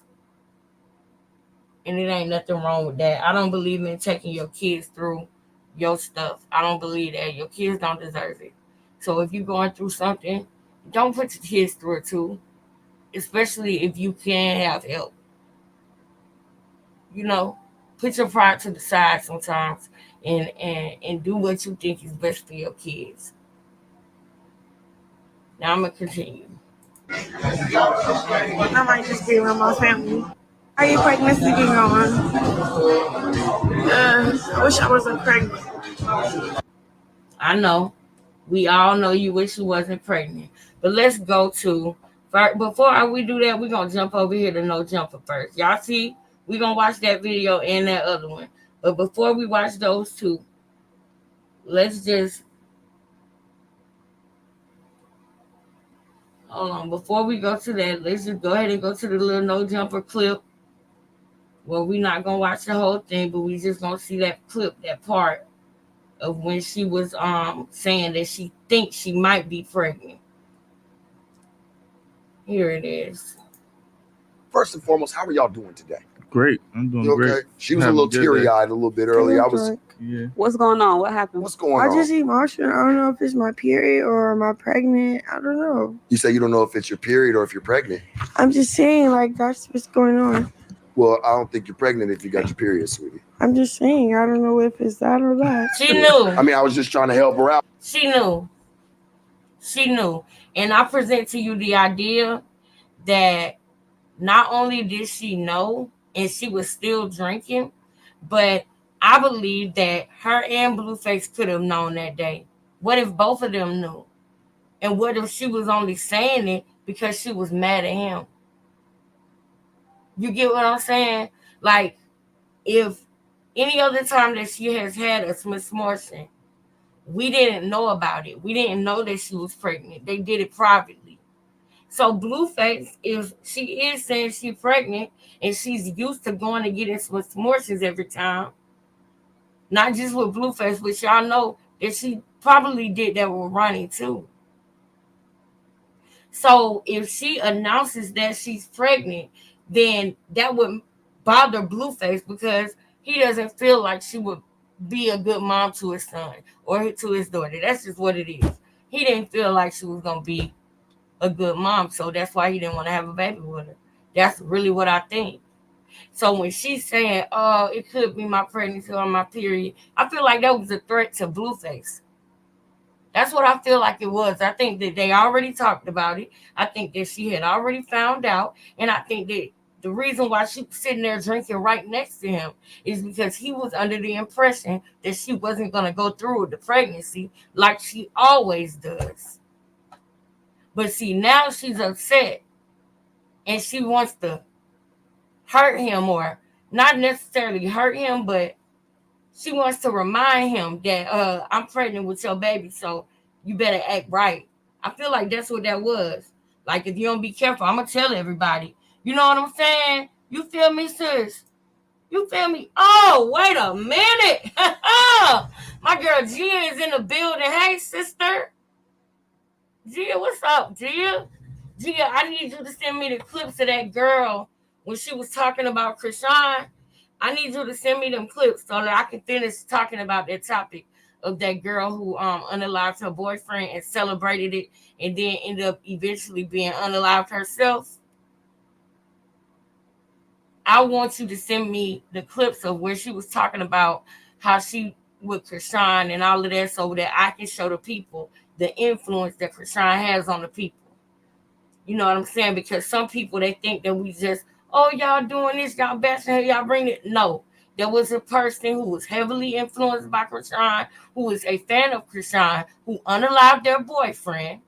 And it ain't nothing wrong with that. I don't believe in taking your kids through your stuff. I don't believe that. Your kids don't deserve it. So if you're going through something, don't put your kids through it too. Especially if you can have help. Put your pride to the side sometimes and do what you think is best for your kids. Now I'm going to continue. I might just be around my family. How your pregnancy been going? I wish I wasn't pregnant. I know. We all know you wish you wasn't pregnant. But let's go to, before we do that, we're going to jump over here to No Jumper first. Y'all see, we're going to watch that video and that other one. But before we watch those two, let's just, hold on. Before we go to that, let's just go ahead and go to the little No Jumper clip. Well, we're not gonna watch the whole thing, but we just gonna see that clip, that part of when she was saying that she thinks she might be pregnant. Here it is. First and foremost, how are y'all doing today? Great. I'm doing You okay? great. She was a little teary-eyed a little bit earlier. I was. Yeah. What's going on? What happened? What's going on? I just emotional. I don't know if it's my period or am I pregnant. I don't know. You say you don't know if it's your period or if you're pregnant. I'm just saying, like, that's what's going on. Well, I don't think you're pregnant if you got your period, sweetie. I'm just saying, I don't know if it's that or that. She knew. I mean, I was just trying to help her out. She knew. She knew. And I present to you the idea that not only did she know and she was still drinking, but I believe that her and Blueface could have known that day. What if both of them knew? And what if she was only saying it because she was mad at him? You get what I'm saying? Like, if any other time that she has had a misfortune, we didn't know about it. We didn't know that she was pregnant. They did it privately. So Blueface, if she is saying she's pregnant and she's used to going to get into misfortunes every time, not just with Blueface, but y'all know that she probably did that with Ronnie too. So if she announces that she's pregnant, then that would bother Blueface because he doesn't feel like she would be a good mom to his son or to his daughter. That's just what it is. He didn't feel like she was going to be a good mom, so that's why he didn't want to have a baby with her. That's really what I think. So when she's saying, oh, it could be my pregnancy or my period, I feel like that was a threat to Blueface. That's what I feel like it was. I think that they already talked about it. I think that she had already found out. And I think that the reason why she was sitting there drinking right next to him is because he was under the impression that she wasn't going to go through with the pregnancy like she always does. But see, now she's upset and she wants to hurt him, or not necessarily hurt him, but she wants to remind him that I'm pregnant with your baby, so you better act right. I feel like that's what that was. Like, if you don't be careful, I'm going to tell everybody. You know what I'm saying? You feel me, sis? You feel me? Oh, wait a minute. My girl Gia is in the building. Hey, sister. Gia, what's up, Gia? Gia, I need you to send me the clips of that girl when she was talking about Krishan. I need you to send me them clips so that I can finish talking about that topic of that girl who unalived her boyfriend and celebrated it and then ended up eventually being unalived herself. I want you to send me the clips of where she was talking about how she with Krishan and all of that so that I can show the people the influence that Krishan has on the people. You know what I'm saying? Because some people, they think that we just, oh, y'all doing this, y'all bashing her, y'all bring it. No, there was a person who was heavily influenced by Krishan, who was a fan of Krishan, who unalived their boyfriend.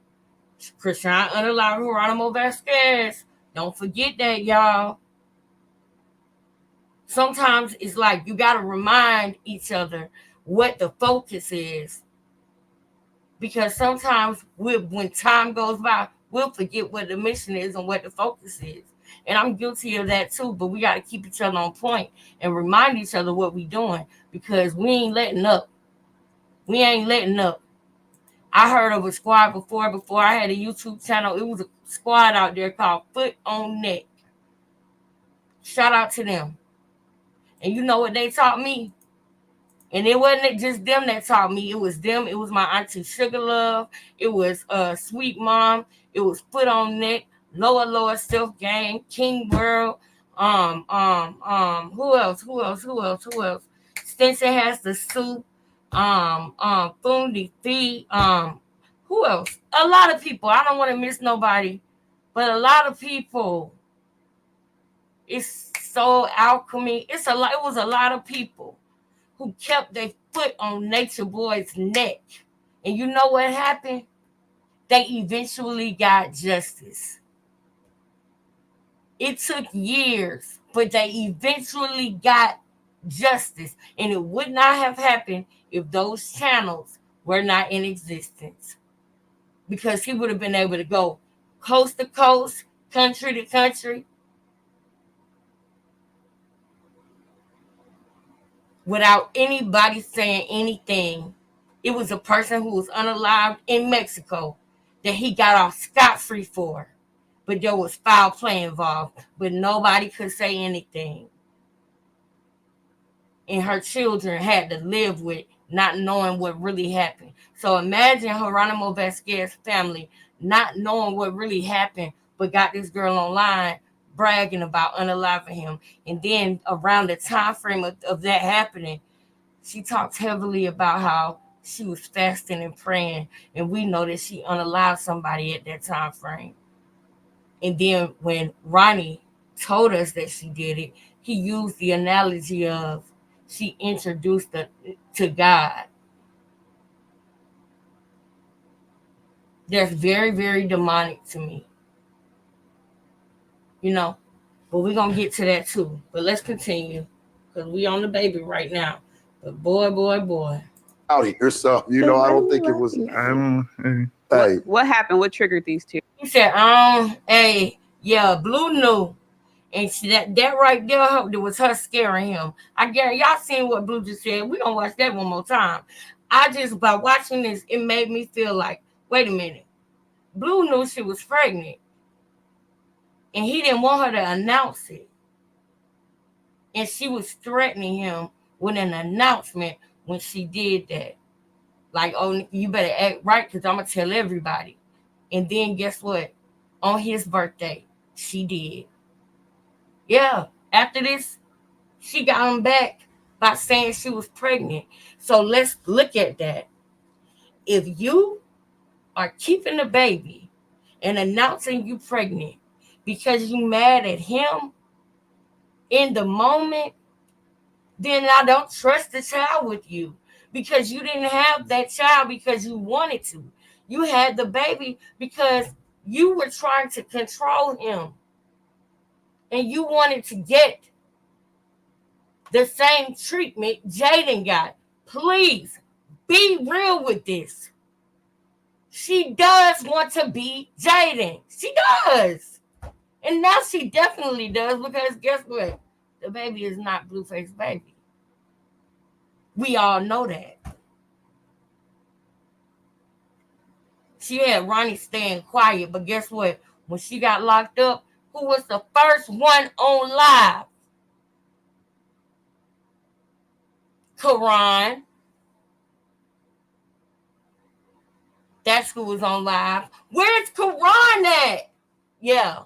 Krishan unalived Geronimo Vasquez. Don't forget that, y'all. Sometimes it's like you got to remind each other what the focus is. Because sometimes when time goes by, we'll forget what the mission is and what the focus is. And I'm guilty of that too, but we got to keep each other on point and remind each other what we're doing because we ain't letting up. We ain't letting up. I heard of a squad before I had a YouTube channel. It was a squad out there called Foot on Neck. Shout out to them. And you know what they taught me? And it wasn't just them that taught me. It was them. It was my auntie Sugar Love. It was Sweet Mom. It was Foot on Neck. Lower Self Gang. King World. Who else? Stinson has the soup. Fundi Fee. Who else? A lot of people. I don't want to miss nobody, but a lot of people. It's so alchemy. It was a lot of people who kept their foot on Nature Boy's neck. And you know what happened? They eventually got justice. It took years, but they eventually got justice. And it would not have happened if those channels were not in existence. Because he would have been able to go coast to coast, country to country. without anybody saying anything. It was a person who was unalived in Mexico that he got off scot-free for. But there was foul play involved. But nobody could say anything. And her children had to live with not knowing what really happened. So imagine Geronimo Vasquez's family not knowing what really happened, but got this girl online bragging about unaliving him. And then around the time frame of that happening, she talks heavily about how she was fasting and praying, and we know that she unalived somebody at that time frame. And then when Ronnie told us that she did it, he used the analogy of she introduced her to God. That's very, very demonic to me. You know, but we're going to get to that too. But let's continue because we on the baby right now. But boy. Out here, so I don't think it was. Hey, What happened? What triggered these two? He said, hey, yeah, Blue knew. And that right there was her scaring him. I guarantee y'all seen what Blue just said. We're going to watch that one more time. By watching this, it made me feel like, wait a minute. Blue knew she was pregnant. And he didn't want her to announce it. And she was threatening him with an announcement when she did that. Like, oh, you better act right because I'm going to tell everybody. And then guess what? On his birthday, she did. Yeah, after this, she got him back by saying she was pregnant. So let's look at that. If you are keeping the baby and announcing you pregnant because you mad at him in the moment, then I don't trust the child with you because you didn't have that child because you wanted to. You had the baby because you were trying to control him. And you wanted to get the same treatment Jaden got. Please be real with this. She does want to be Jaden. She does. And now she definitely does because guess what? The baby is not Blueface's baby. We all know that. She had Ronnie staying quiet, but guess what? When she got locked up, who was the first one on live? Karan. That's who was on live. Where's Karan at? Yeah.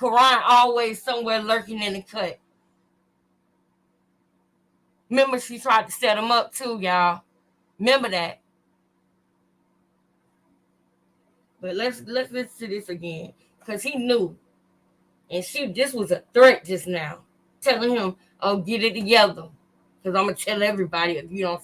Karan always somewhere lurking in the cut. Remember she tried to set him up too, y'all. Remember that. But let's listen to this again. Because he knew. And this was a threat just now. Telling him, oh, get it together. Because I'm going to tell everybody if you don't.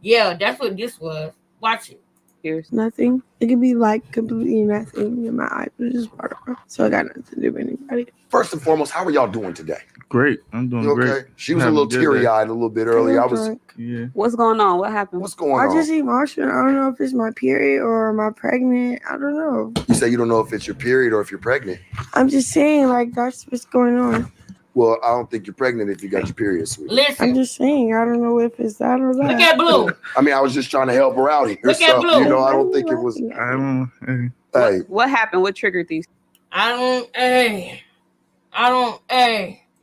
Yeah, that's what this was. Watch it. Here's Nothing. It could be like completely nothing in my eyes, but it's just part of it. So I got nothing to do with anybody. First and foremost, how are y'all doing today? Great. I'm doing You okay? great. She was a little teary-eyed a little bit earlier. Yeah. what's going on? What happened? What's going I on? just emotional. I don't know if it's my period or am I pregnant. I don't know. You say you don't know if it's your period or if you're pregnant. I'm just saying, like, that's what's going on. Well, I don't think you're pregnant if you got your period, sweetie. Listen. I'm just saying, I don't know if it's that or that. Look at Blue. I mean, I was just trying to help her out here. Look at Blue. I don't think it was. Hey. What happened? What triggered these?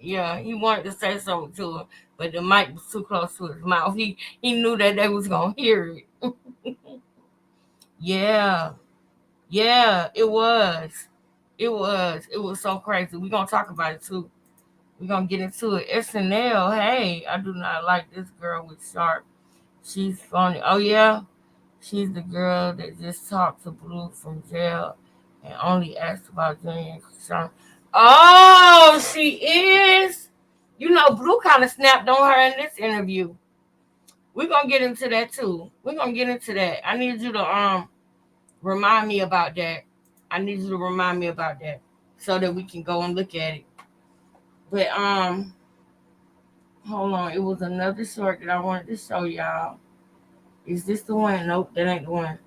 Yeah, he wanted to say something to her, but the mic was too close to his mouth. He knew that they was gonna hear it. Yeah, it was. It was so crazy. We're gonna talk about it too. We're gonna get into it. SNL, hey, I do not like this girl with Sharp. She's funny. Oh yeah, she's the girl that just talked to Blue from jail and only asked about Junior Sean. Oh, she is. You know, Blue kind of snapped on her in this interview. We're gonna get into that too. We're gonna get into that. I need you to remind me about that. So that we can go and look at it. But hold on. It was another short that I wanted to show y'all. Is this the one? Nope, that ain't the one.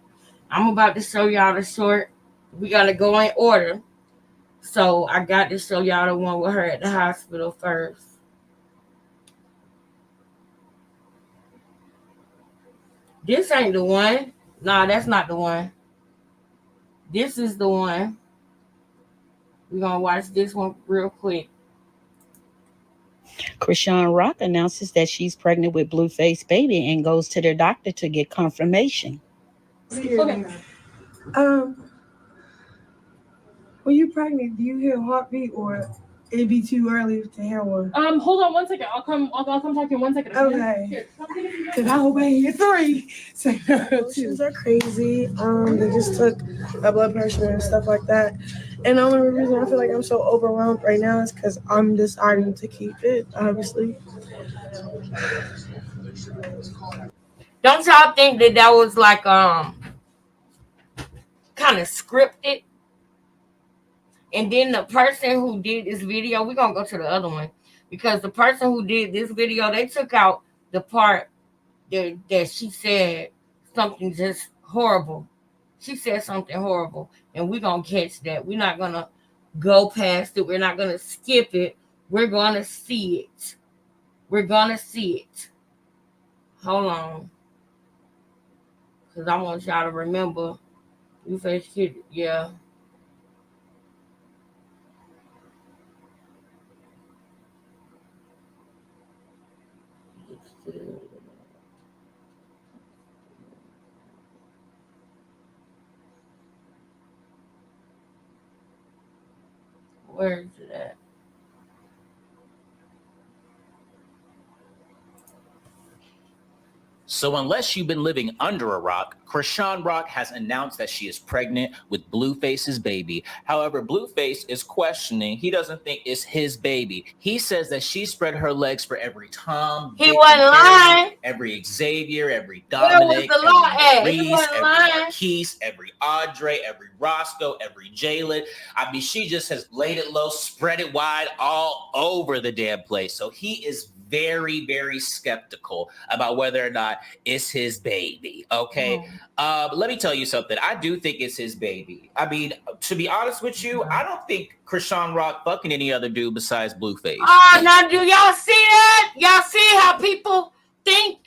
I'm about to show y'all the short. We gotta go in order. So I got to show y'all the one with her at the hospital first. This ain't the one. Nah, that's not the one. This is the one. We're gonna watch this one real quick. Krishan Rock announces that she's pregnant with Blueface Baby and goes to their doctor to get confirmation. Okay. When you're pregnant, do you hear a heartbeat or it'd be too early to hear one? Hold on 1 second. I'll come talk to you in 1 second. Okay. Cause I hope I hear 3. So, emotions are crazy. They just took my blood pressure and stuff like that. And the only reason I feel like I'm so overwhelmed right now is because I'm deciding to keep it, obviously. Don't y'all think that was like kind of scripted? And then the person who did this video, we're gonna go to the other one, because the person who did this video, they took out the part that she said something just horrible. She said something horrible, and we're gonna catch that. We're not gonna go past it. We're not gonna skip it. We're gonna see it. We're gonna see it. Hold on, because I want y'all to remember. You face kid, yeah. Where is it at? So unless you've been living under a rock, Krishan Rock has announced that she is pregnant with Blueface's baby. However, Blueface is questioning. He doesn't think it's his baby. He says that she spread her legs for every Tom, He Dick, wasn't and Harry, lying. every Xavier, every Where was Dominic, the law at? every He Reese, wasn't every lying. Marquise, every Audrey, every Roscoe, every Jalen. I mean, she just has laid it low, spread it wide all over the damn place. So he is very, very skeptical about whether or not it's his baby. Okay. Let me tell you something. I do think it's his baby. I mean, to be honest with you, I don't think Krishan Rock fucking any other dude besides Blueface. Oh, now do y'all see that? Y'all see how people think?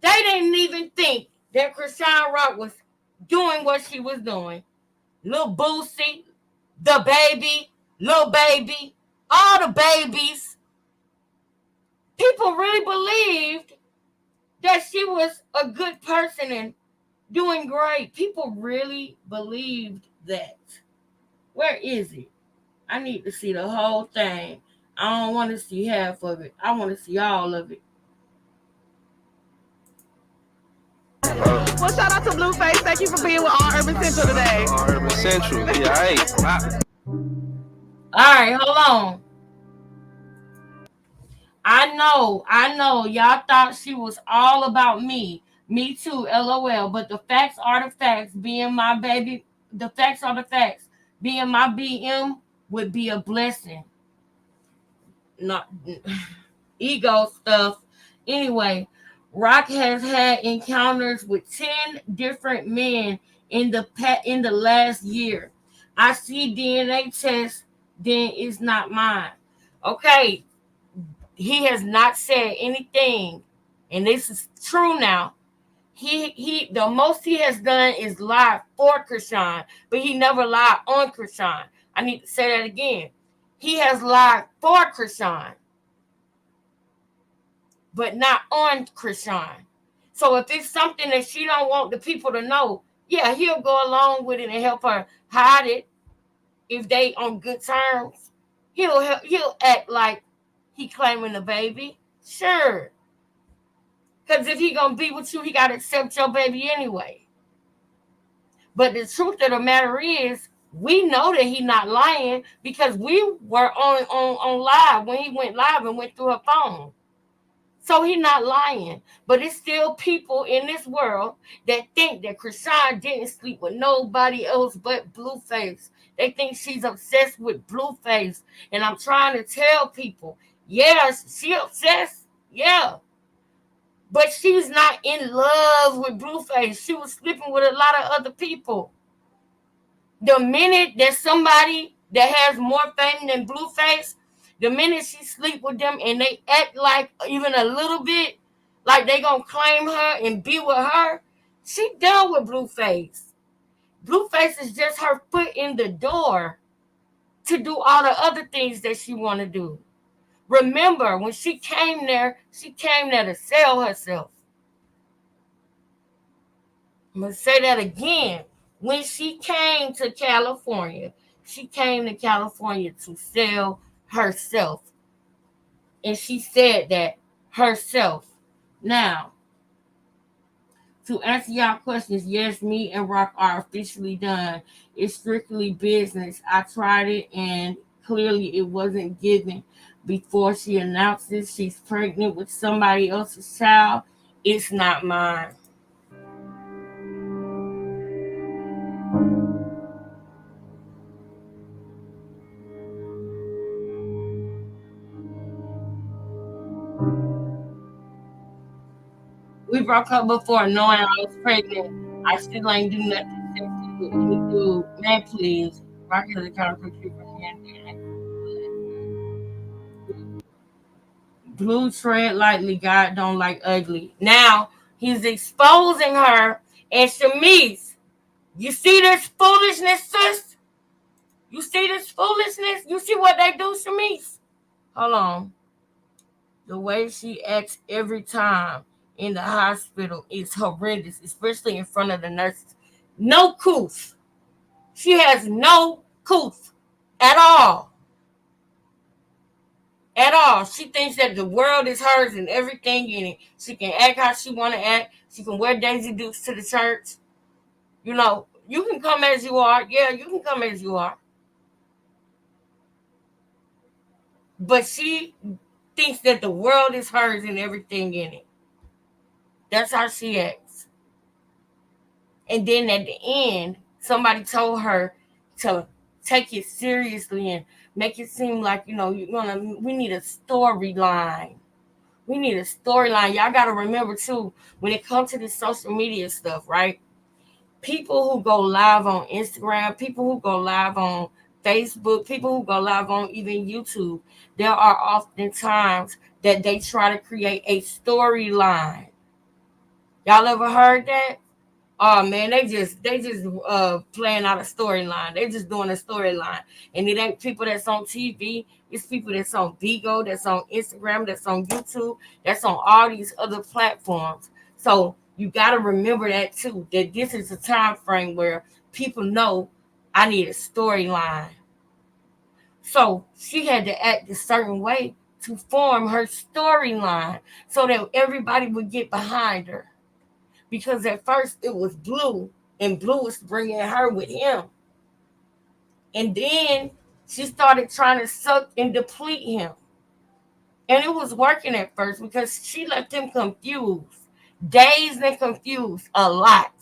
They didn't even think that Krishan Rock was doing what she was doing. Lil Boosie, the baby, Lil Baby, all the babies. People really believed that she was a good person and doing great. People really believed that. Where is it? I need to see the whole thing. I don't want to see half of it. I want to see all of it. Well, shout out to Blueface. Thank you for being with All Urban Central today. All Urban Central. Yeah, hey. All right, hold on. I know. Y'all thought she was all about me. Me too, LOL. But the facts are the facts. Being my baby, the facts are the facts. Being my BM would be a blessing. Not ego stuff. Anyway, Rock has had encounters with 10 different men in the last year. I see DNA tests, then it's not mine. Okay. He has not said anything, and this is true now. He the most he has done is lie for Krishan, but he never lied on Krishan. I need to say that again. He has lied for Krishan, but not on Krishan. So if it's something that she don't want the people to know, yeah, he'll go along with it and help her hide it. If they on good terms, he'll act like he claiming the baby. Sure. Because if he gonna be with you, he gotta accept your baby anyway. But the truth of the matter is, we know that he not lying because we were on live when he went live and went through her phone. So he not lying. But it's still people in this world that think that Krishan didn't sleep with nobody else but Blueface. They think she's obsessed with Blueface. And I'm trying to tell people, yeah, she obsessed. Yeah. But she's not in love with Blueface. She was sleeping with a lot of other people. The minute that somebody that has more fame than Blueface, the minute she sleep with them and they act like even a little bit like they gonna claim her and be with her. She done with Blueface. Blueface is just her foot in the door to do all the other things that she want to do. Remember, when she came there to sell herself. I'm going to say that again. When she came to California, she came to California to sell herself. And she said that herself. Now, to answer y'all questions, yes, me and Rock are officially done. It's strictly business. I tried it and clearly it wasn't given before she announces she's pregnant with somebody else's child. It's not mine. We broke up before knowing I was pregnant. I still ain't do nothing sexy with any dude. Man, please. Rock has a kind of picture for me. Blue tread lightly. God don't like ugly. Now he's exposing her. And Shamice, you see this foolishness, sis? You see this foolishness? You see what they do, Shamice? Hold on. The way she acts every time in the hospital is horrendous, especially in front of the nurses. No couth. She has no couth at all. At all. She thinks that the world is hers and everything in it. She can act how she want to act. She can wear Daisy Dukes to the church. You know, you can come as you are. Yeah, you can come as you are. But she thinks that the world is hers and everything in it. That's how she acts. And then at the end, somebody told her to take it seriously and make it seem like, we need a storyline. We need a storyline. Y'all got to remember, too, when it comes to this social media stuff, right? People who go live on Instagram, people who go live on Facebook, people who go live on even YouTube, there are often times that they try to create a storyline. Y'all ever heard that? Oh man, they just playing out a storyline. They just doing a storyline. And it ain't people that's on TV. It's people that's on Vigo, that's on Instagram, that's on YouTube, that's on all these other platforms. So you got to remember that too, that this is a time frame where people know I need a storyline. So she had to act a certain way to form her storyline so that everybody would get behind her. Because at first it was Blue, and Blue was bringing her with him. And then she started trying to suck and deplete him. And it was working at first because she left him confused, dazed and confused a lot.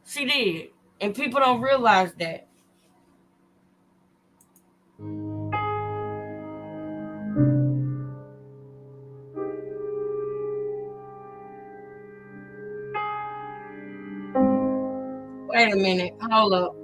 She did. And people don't realize that. Wait a minute. Hold up.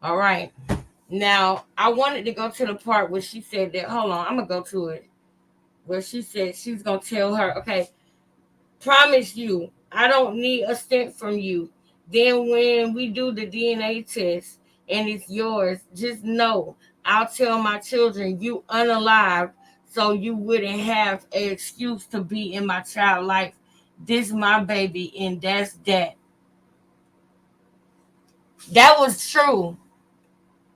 All right. Now, I wanted to go to the part where she said that, hold on, I'm going to go to it. Where she said she's going to tell her, okay, promise you, I don't need a cent from you. Then when we do the DNA test and it's yours, just know I'll tell my children you unalive so you wouldn't have an excuse to be in my child life. This my baby and that's that. That was true.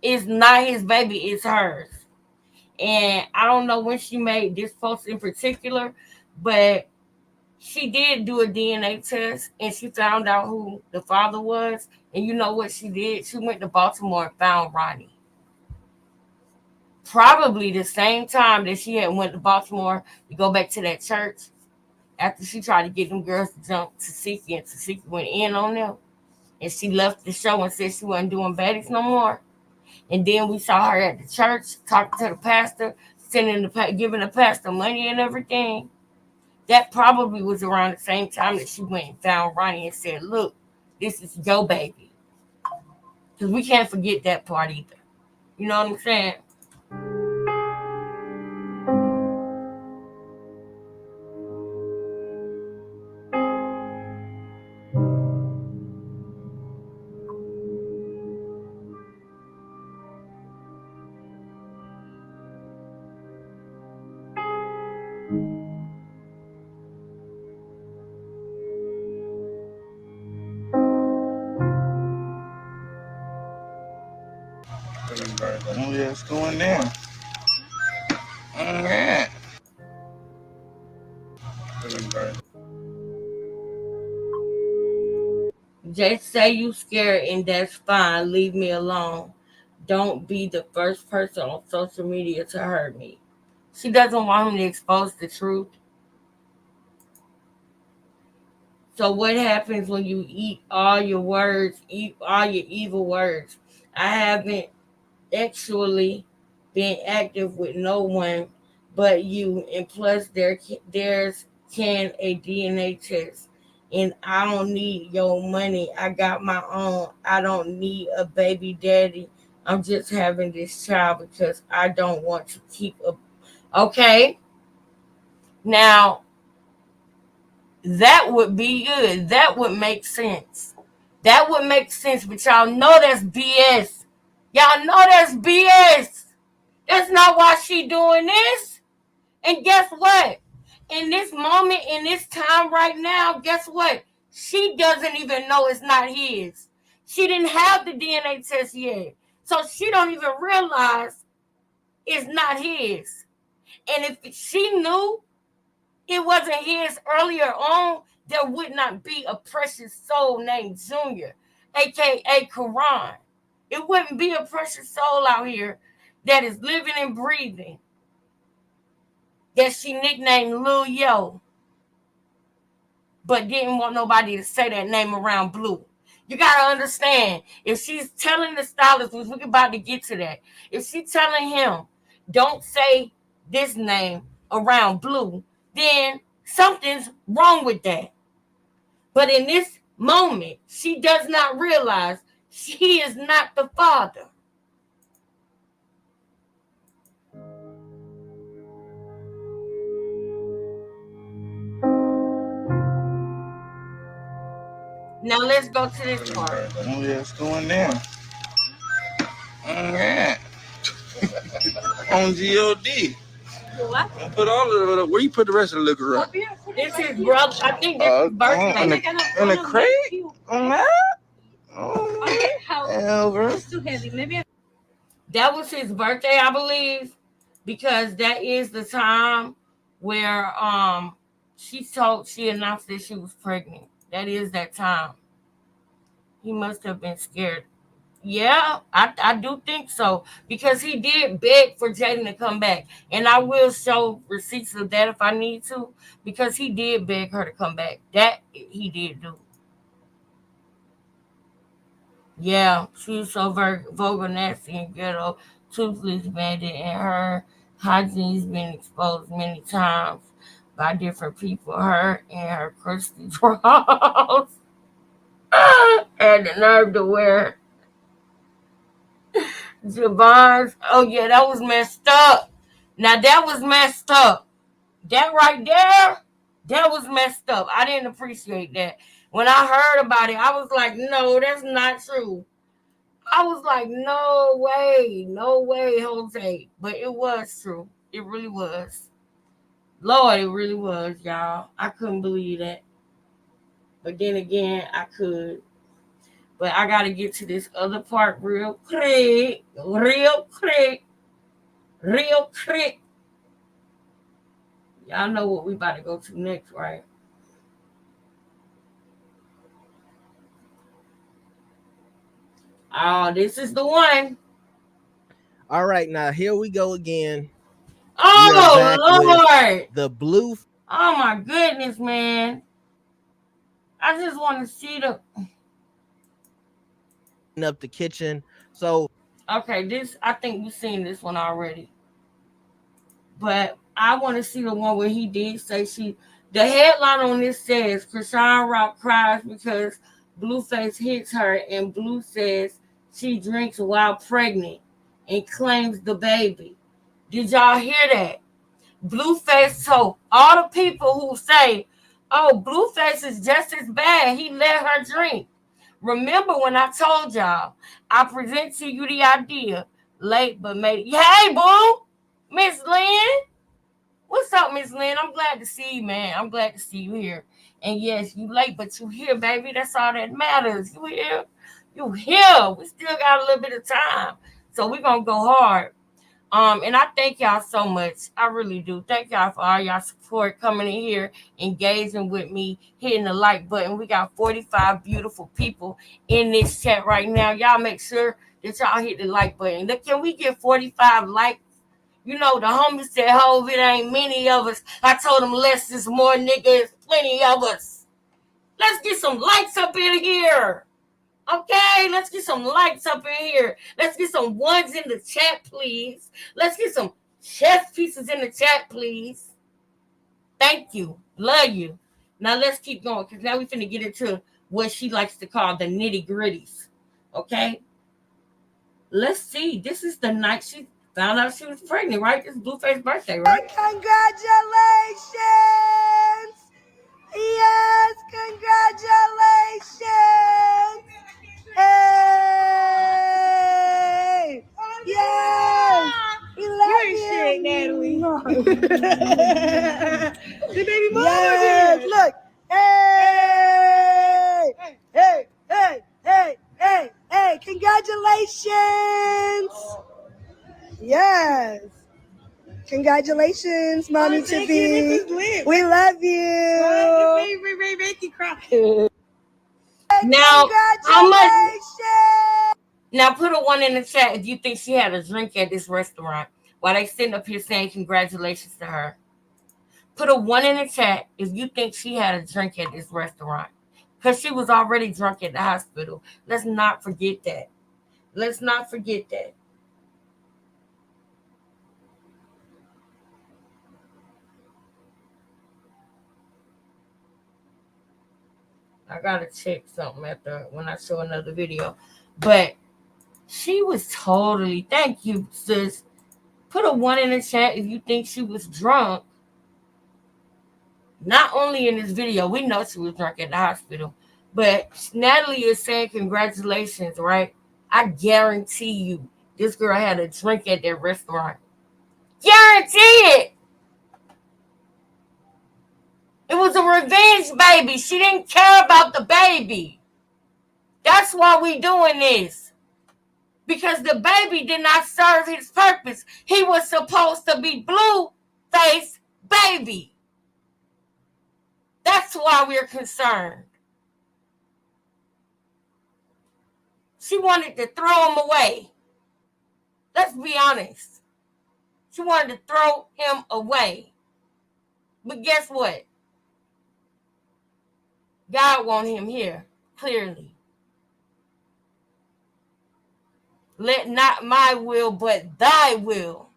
It's not his baby, it's hers. And I don't know when she made this post in particular, but she did do a DNA test and she found out who the father was. And you know what she did? She went to Baltimore and found Ronnie. Probably the same time that she had went to Baltimore to go back to that church after she tried to get them girls to jump Tasiki and Tasiki went in on them. and she left the show and said she wasn't doing baddies no more. And then we saw her at the church talking to the pastor, giving the pastor money and everything. That probably was around the same time that she went and found Ronnie and said, "Look, this is your baby." Because we can't forget that part either. You know what I'm saying? Oh, yeah, it's going down. Yeah. Just say you scared and that's fine. Leave me alone. Don't be the first person on social media to hurt me. She doesn't want him to expose the truth. So what happens when you eat all your words, eat all your evil words? I haven't actually been active with no one but you, and plus there's can a DNA test, and I don't need your money. I got my own. I don't need a baby daddy. I'm just having this child because I don't want to keep a. Okay, now that would be good. That would make sense. That would make sense, but y'all know that's BS. Y'all know that's BS. That's not why she doing this. And guess what? In this moment, in this time right now, guess what? She doesn't even know it's not his. She didn't have the DNA test yet. So she don't even realize it's not his. And if she knew it wasn't his earlier on, there would not be a precious soul named Junior, aka Quran. It wouldn't be a precious soul out here that is living and breathing that she nicknamed Lil Yo, but didn't want nobody to say that name around Blue. You gotta understand, if she's telling the stylist, which we're about to get to that, if she's telling him, don't say this name around Blue, then something's wrong with that. But in this moment, she does not realize he is not the father. Now let's go to this part. Oh, yeah, it's going down. Yeah. On GOD. What? Put all of it. Where you put the rest of the liquor up? This is brother. I think this is birthday. In the crate? On that? Oh, Okay, how? over. It's too heavy. Maybe. That was his birthday, I believe, because that is the time where she announced that she was pregnant. That is that time. He must have been scared. Yeah, I do think so, because he did beg for Jaden to come back, and I will show receipts of that if I need to, because he did beg her to come back. That he did do. Yeah, she's so vulgar, nasty, and ghetto, toothless, bandit, and her hygiene's been exposed many times by different people. Her and her crusty drawers had the nerve to wear Javon's. Oh yeah, that was messed up. Now that was messed up. That right there, that was messed up. I didn't appreciate that. When I heard about it, I was like, no, that's not true. I was like, no way, Jose. But it was true. It really was. Lord, it really was, y'all. I couldn't believe that. But then again, I could. But I got to get to this other part real quick. Real quick. Y'all know what we about to go to next, right? Oh, this is the one. All right, now here we go again. Oh, Lord. The blue. Oh, my goodness, man. I just want to see the... up the kitchen. So Okay, I think we've seen this one already. But I want to see the one where he did say the headline on this says Krishan Rock cries because Blueface hits her, and Blue says she drinks while pregnant and claims the baby. Did y'all hear that? Blueface told all the people who say, oh, Blueface is just as bad, he let her drink. Remember when I told y'all, I present to you the idea, late but made it. Hey, boo, Miss Lynn. What's up, Miss Lynn? I'm glad to see you, man. I'm glad to see you here. And yes, you late, but you here, baby. That's all that matters. You here? You here. We still got a little bit of time. So we're going to go hard. And I thank y'all so much. I really do. Thank y'all for all y'all support coming in here, engaging with me, hitting the like button. We got 45 beautiful people in this chat right now. Y'all make sure that y'all hit the like button. Can we get 45 likes? You know, the homie said, "Hove, it ain't many of us." I told him, less is more, nigga. It's plenty of us. Let's get some likes up in here. Okay, let's get some likes up in here. Let's get some ones in the chat, please. Let's get some chest pieces in the chat, please. Thank you. Love you. Now let's keep going, because now we finna get into what she likes to call the nitty-gritties. Okay? Let's see. This is the night she found out she was pregnant, right? This is Blueface's birthday, right? Congratulations! Yes, congratulations! Hey! Yes! We love you! Shit, Natalie. The baby mama. Yes, look! Hey! Hey! Hey! Hey! Hey! Hey! Congratulations! Yes! Congratulations, Mommy Chippy. We love you. Now, how much? Now, put a one in the chat if you think she had a drink at this restaurant while they sitting up here saying congratulations to her. Put a one in the chat if you think she had a drink at this restaurant, because she was already drunk at the hospital. Let's not forget that. Let's not forget that. I gotta check something when I show another video. But she was totally, thank you, sis. Put a one in the chat if you think she was drunk. Not only in this video, we know she was drunk at the hospital, but Natalie is saying congratulations, right? I guarantee you this girl had a drink at that restaurant. Guarantee it. It was a revenge baby. She didn't care about the baby. That's why we doing this. Because the baby did not serve his purpose. He was supposed to be Blueface baby. That's why we're concerned. She wanted to throw him away. Let's be honest. She wanted to throw him away. But guess what? God wanted him here, clearly. Let not my will, but thy will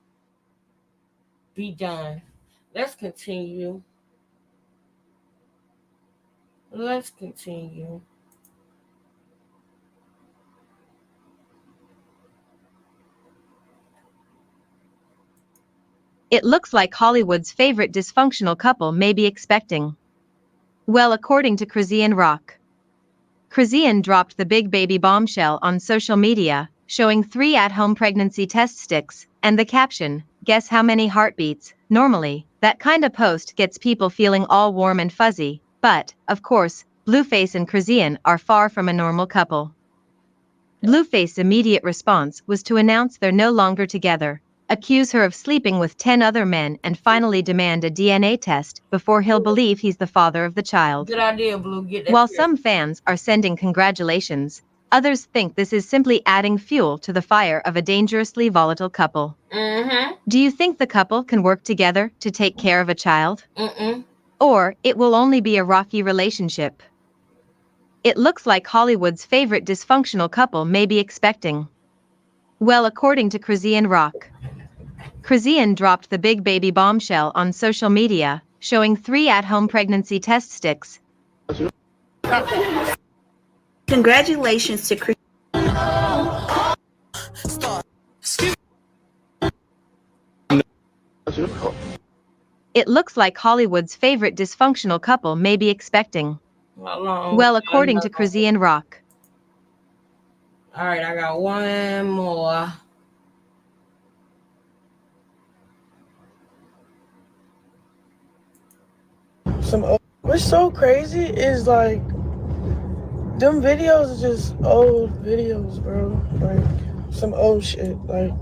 be done. Let's continue. Let's continue. It looks like Hollywood's favorite dysfunctional couple may be expecting. Well, according to Chrisian Rock. Chrisian dropped the big baby bombshell on social media, showing 3 at-home pregnancy test sticks, and the caption, "Guess how many heartbeats?" Normally, that kind of post gets people feeling all warm and fuzzy, but, of course, Blueface and Chrisian are far from a normal couple. Blueface's immediate response was to announce they're no longer together, accuse her of sleeping with 10 other men, and finally demand a DNA test before he'll believe he's the father of the child. Good idea, Blue. Get that. While some fans are sending congratulations, others think this is simply adding fuel to the fire of a dangerously volatile couple. Do you think the couple can work together to take care of a child? Or it will only be a rocky relationship? It looks like Hollywood's favorite dysfunctional couple may be expecting. Well, according to Chrisian Rock. Chrisian dropped the big baby bombshell on social media, showing 3 at-home pregnancy test sticks. Congratulations to Chris. It looks like Hollywood's favorite dysfunctional couple may be expecting. Well, according to Chrisian Rock. All right, I got one more. What's so crazy is like them videos are just old videos, bro. Like some old shit. Like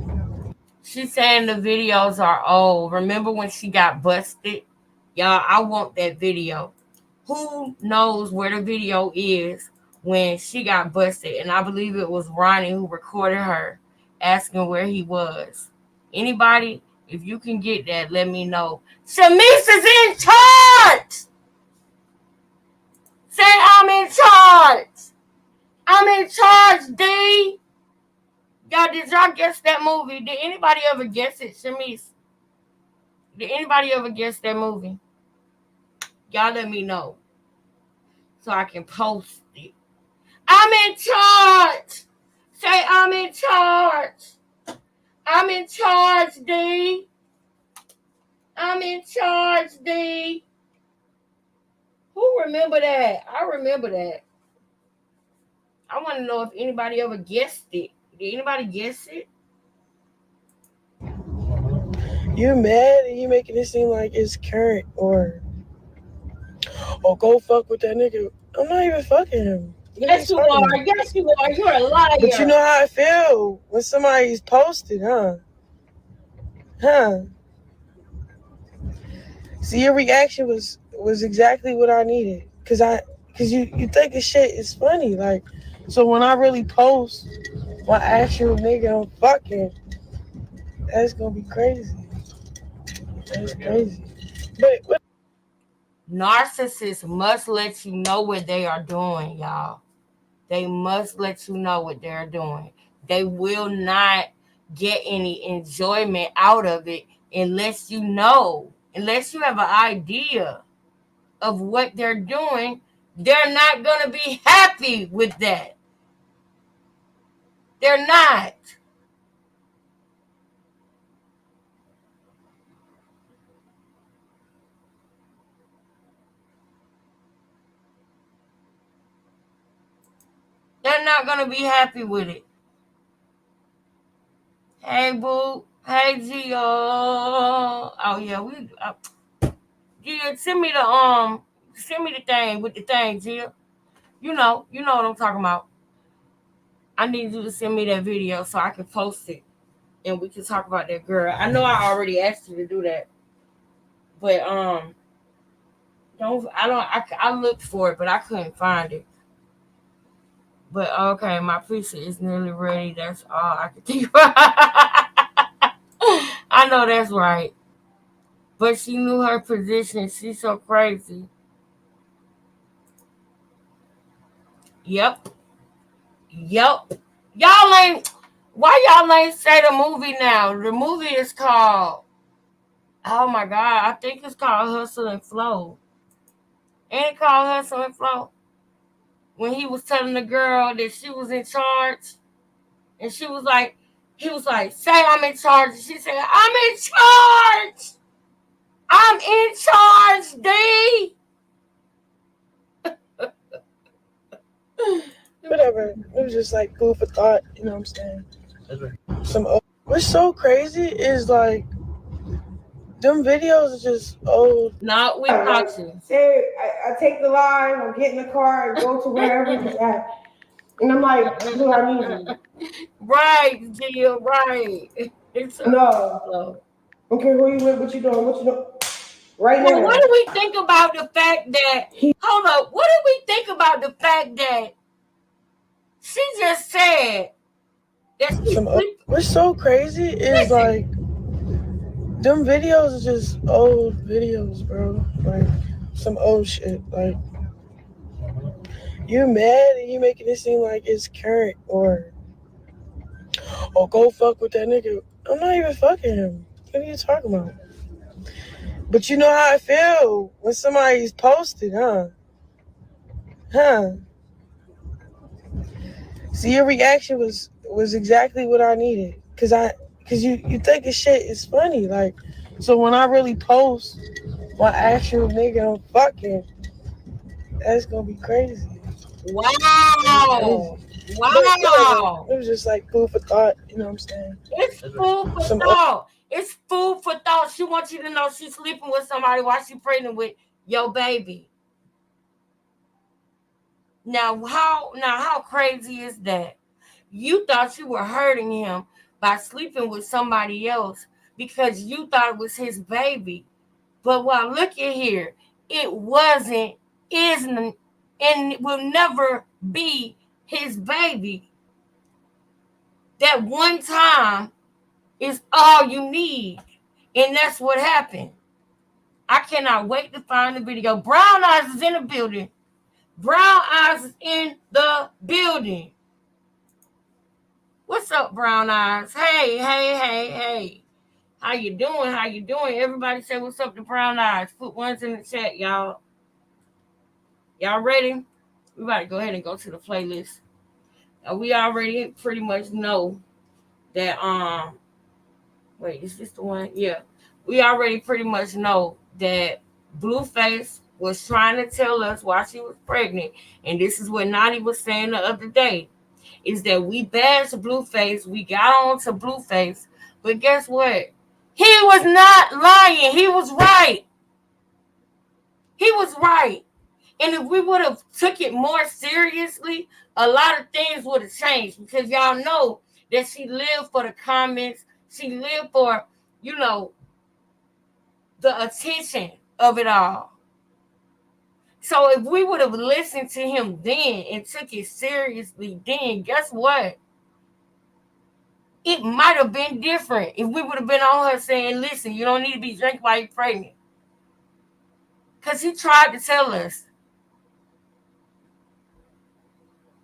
She's saying the videos are old. Remember when she got busted? Y'all, I want that video. Who knows where the video is when she got busted? And I believe it was Ronnie who recorded her asking where he was. Anybody, if you can get that, let me know. Shamice is in charge. Say I'm in charge. I'm in charge, D. Y'all, did y'all guess that movie? Did anybody ever guess it, Shamice? Did anybody ever guess that movie? Y'all let me know so I can post it. I'm in charge. Say I'm in charge. I'm in charge, D. I'm in charge, D. Who remember that? I remember that. I want to know if anybody ever guessed it. Did anybody guess it? you mad and you making it seem like it's current or go fuck with that nigga. I'm not even fucking him. Yes, you are. Yes, you are. You're a liar. But you know how I feel when somebody's posted, huh? See, your reaction was exactly what I needed. Cause you think this shit is funny. Like, so when I really post my actual nigga I'm fucking, that's gonna be crazy. That's crazy. But narcissists must let you know what they are doing, y'all. They must let you know what they're doing. They will not get any enjoyment out of it unless you know, unless you have an idea of what they're doing. They're not going to be happy with that. They're not. They're not going to be happy with it. Hey, boo. Hey, Gio. Oh, yeah. Gia, send me the thing with the thing, Gia. You know what I'm talking about. I need you to send me that video so I can post it and we can talk about that girl. I know I already asked you to do that. But I looked for it, but I couldn't find it. But okay, my pizza is nearly ready. That's all I can think about. I know that's right. But she knew her position. She's so crazy. Yep. Why y'all ain't say the movie now? The movie is called, oh my God, I think it's called Hustle and Flow. Ain't it called Hustle and Flow? When he was telling the girl that she was in charge, and he was like, say I'm in charge. And she said, I'm in charge. I'm in charge, D. whatever. It was just like food for thought, you know what I'm saying? What's so crazy is like them videos are just old. Not with boxing. Say I take the line, I'm getting the car and go to wherever he's at. And I'm like, do I need you? Right, Jill, right. No. Okay, who you with? What you doing? Right now. What do we think about the fact that hold up, what do we think about the fact that she just said that what's so crazy is like them videos are just old videos, bro. Like some old shit. Like you're mad and you're making it seem like it's current or go fuck with that nigga. I'm not even fucking him. What are you talking about? But you know how I feel when somebody's posted, huh? See, your reaction was exactly what I needed. Cause you think this shit is funny. Like, so when I really post my actual nigga I'm fucking, that's gonna be crazy. Wow. But whatever. Wow. It was just like food for thought, you know what I'm saying? It's food for thought. It's food for thought. She wants you to know she's sleeping with somebody while she's pregnant with your baby. Now how crazy is that? You thought you were hurting him by sleeping with somebody else because you thought it was his baby. But look at here, it wasn't, isn't, and will never be his baby. That one time is all you need. And that's what happened. I cannot wait to find the video. Brown Eyes is in the building. Brown Eyes is in the building. What's up, Brown Eyes? Hey. How you doing? Everybody say what's up to Brown Eyes. Put ones in the chat, y'all. Y'all ready? We about to go ahead and go to the playlist. We already pretty much know that wait, is this the one? Yeah. We already pretty much know that Blueface was trying to tell us while she was pregnant, and this is what Nani was saying the other day, is that we bashed Blueface, we got on to Blueface, but guess what? He was not lying. He was right. He was right. And if we would have took it more seriously, a lot of things would have changed, because y'all know that she lived for the comments. She lived for, the attention of it all. So if we would have listened to him then and took it seriously then, guess what? It might have been different if we would have been on her saying, listen, you don't need to be drinking while you're pregnant. Because he tried to tell us.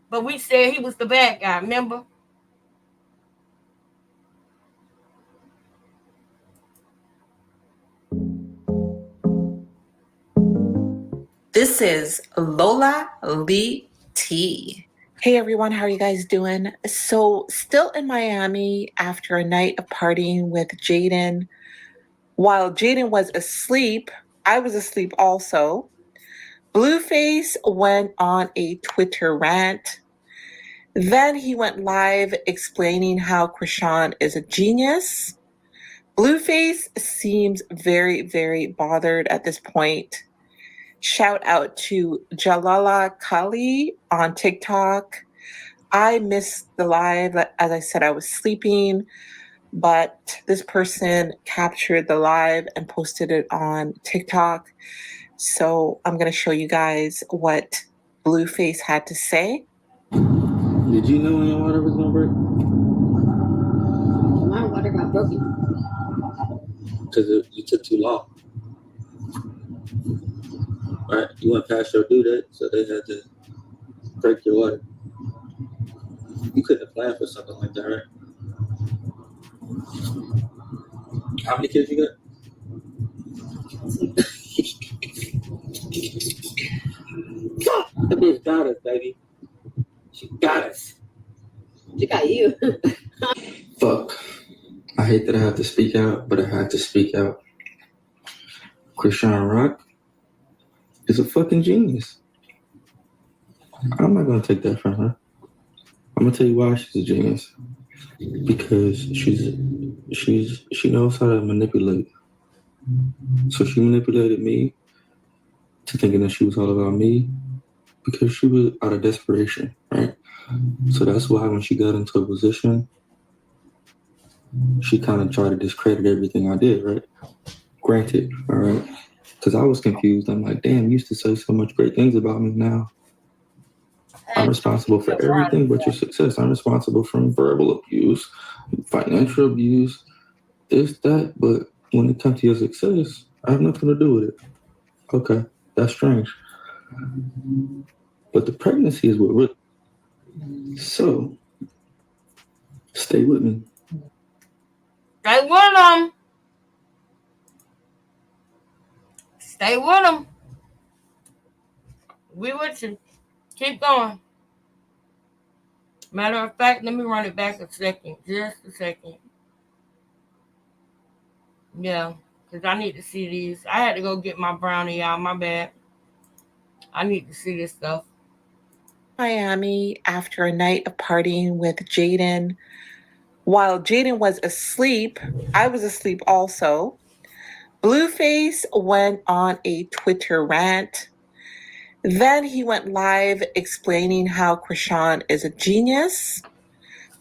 But we said he was the bad guy, remember? This is Lola Lee T. Hey everyone, how are you guys doing? So still in Miami after a night of partying with Jaden. While Jaden was asleep, I was asleep also. Blueface went on a Twitter rant. Then he went live explaining how Krishan is a genius. Blueface seems very, very bothered at this point. Shout out to Jalala Kali on TikTok. I missed the live. As I said, I was sleeping, but this person captured the live and posted it on TikTok. So I'm going to show you guys what Blueface had to say. Did you know your water was going to break? My water got broken. Because you took too long. Right? You went past your due date, so they had to break your water. You couldn't have planned for something like that, right? How many kids you got? The bitch got us, baby. She got us. She got you. Fuck. I hate that I have to speak out, but I had to speak out. Krishan Rock is a fucking genius. I'm not gonna take that from her. I'm gonna tell you why she's a genius. Because she knows how to manipulate. So she manipulated me to thinking that she was all about me because she was out of desperation, right? So that's why when she got into a position, she kind of tried to discredit everything I did, right? Granted, all right? Because I was confused. I'm like, damn, you used to say so much great things about me now. I'm responsible for everything but your success. I'm responsible for verbal abuse, financial abuse, this, that. But when it comes to your success, I have nothing to do with it. Okay, that's strange. But the pregnancy is what really. So, stay with me. Stay with them. Stay with them. We with you. Keep going. Matter of fact, let me run it back a second. Just a second. Yeah, because I need to see these. I had to go get my brownie out. My bad. I need to see this stuff. Miami after a night of partying with Jaden. While Jaden was asleep, I was asleep also. Blueface went on a Twitter rant. Then he went live explaining how Krishan is a genius.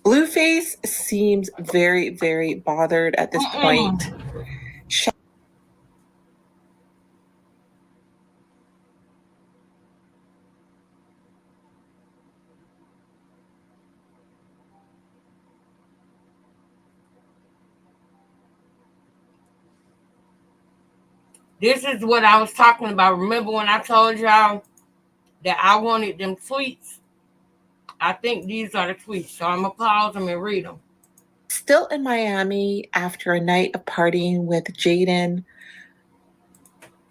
Blueface seems very, very bothered at this point. This is what I was talking about. Remember when I told y'all that I wanted them tweets? I think these are the tweets. So I'm going to pause them and read them. Still in Miami after a night of partying with Jaden.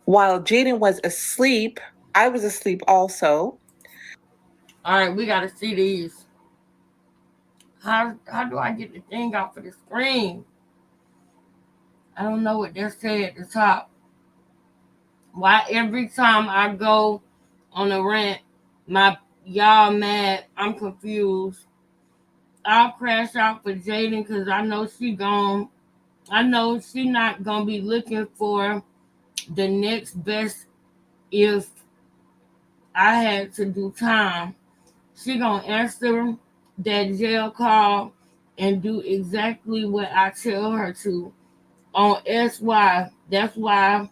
While Jaden was asleep, I was asleep also. All right, we got to see these. How do I get the thing off of the screen? I don't know what they say at the top. Why every time I go on a rant, y'all mad? I'm confused. I'll crash out for Jaden because I know she not gonna be looking for the next best if I had to do time. She gonna answer that jail call and do exactly what I tell her to on SY. That's why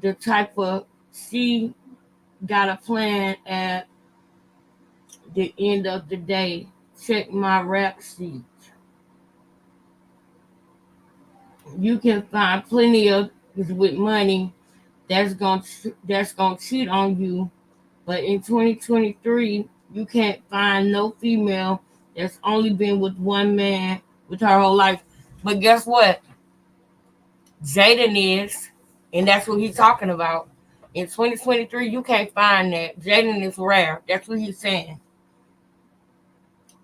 the type of she got a plan at the end of the day. Check my rap sheet. You can find plenty of with money that's gonna cheat on you, but in 2023 you can't find no female that's only been with one man with her whole life. But guess what? Jaden is, and that's what he's talking about. In 2023, you can't find that. Jaden is rare. That's what he's saying.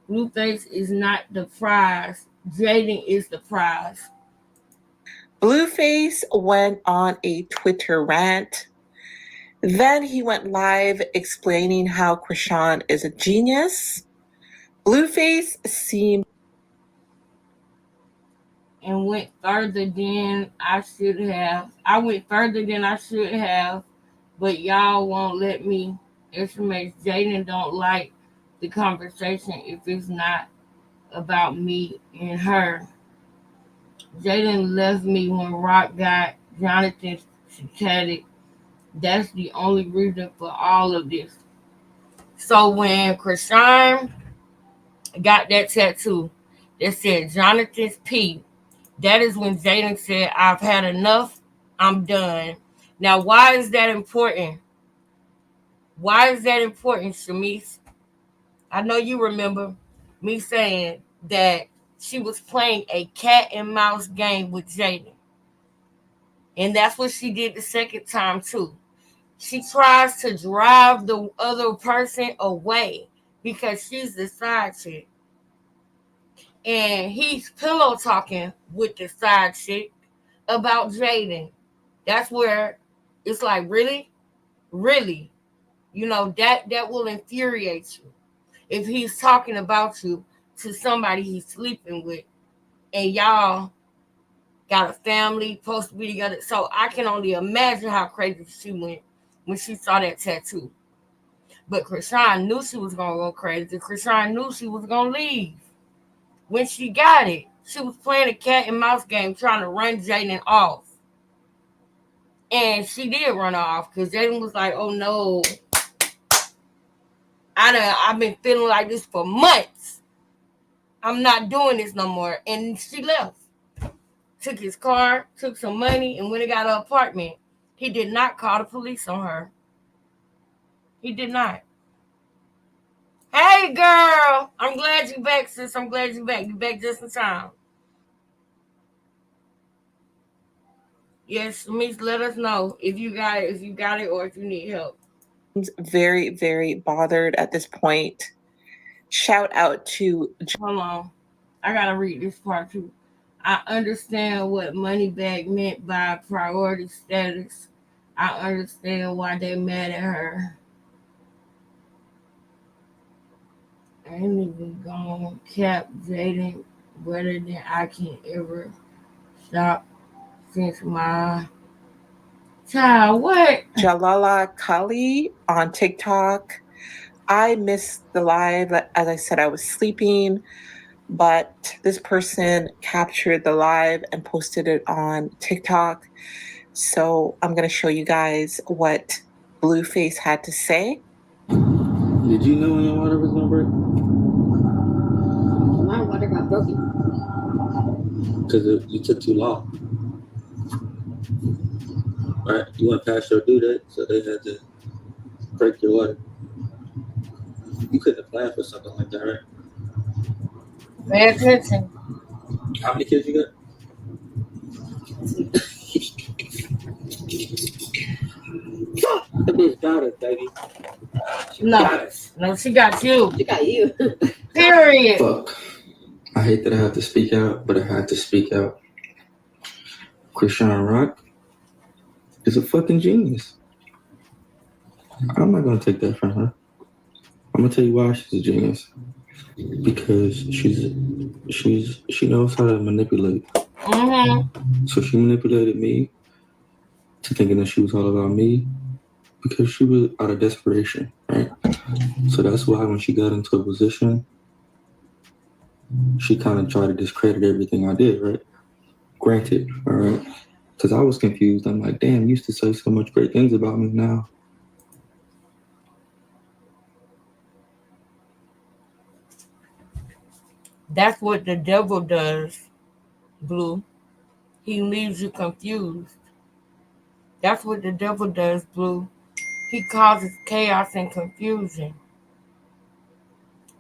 Blueface is not the prize. Jaden is the prize. Blueface went on a Twitter rant. Then he went live explaining how Krishan is a genius. Blueface seemed and went further than I should have. I went further than I should have, but y'all won't let me. Estimate Jaden don't like the conversation if it's not about me and her. Jaden left me when Rock got Jonathan static. That's the only reason for all of this. So when Krishan got that tattoo that said Jonathan's P, that is when Jaden said, I've had enough. I'm done. Now, why is that important? Why is that important, Shamice? I know you remember me saying that she was playing a cat and mouse game with Jaden. And that's what she did the second time, too. She tries to drive the other person away because she's the side chick. And he's pillow talking with the side chick about Jaden. That's where it's like, really? Really? You know, that will infuriate you. If he's talking about you to somebody he's sleeping with and y'all got a family supposed to be together. So I can only imagine how crazy she went when she saw that tattoo. But Krishan knew she was going to go crazy. Krishan knew she was going to leave. When she got it, she was playing a cat and mouse game trying to run Jaden off. And she did run off because Jaden was like, oh no, I've been feeling like this for months. I'm not doing this no more. And she left. Took his car, took some money, and when he got an apartment, he did not call the police on her. He did not. Hey, girl. I'm glad you back, sis. I'm glad you back. You back just in time. Yes, Shamice, let us know if you got it, or if you need help. Very, very bothered at this point. Shout out to... Hold on. I got to read this part too. I understand what Moneybag meant by priority status. I understand why they mad at her. I ain't even gonna cap dating better than I can ever stop since my child. What? Jalala Kali on TikTok. I missed the live. As I said, I was sleeping, but this person captured the live and posted it on TikTok. So I'm going to show you guys what Blueface had to say. Did you know when your water was gonna break? My water got broken. Because you took too long. Right? You went past your due date, so they had to break your water. You couldn't have planned for something like that, right? Pay attention. How many kids you got? The bitch got it, baby. No, she got you. She got you. Period. Fuck. I hate that I have to speak out, but I had to speak out. Krishan Rock is a fucking genius. I'm not gonna take that from her. I'm gonna tell you why she's a genius. Because she knows how to manipulate. Mm-hmm. So she manipulated me to thinking that she was all about me because she was out of desperation, right? So that's why when she got into a position, she kind of tried to discredit everything I did, right? Granted, all right? Because I was confused. I'm like, damn, you used to say so much great things about me now. That's what the devil does, Blue. He leaves you confused. That's what the devil does, Blue. He causes chaos and confusion.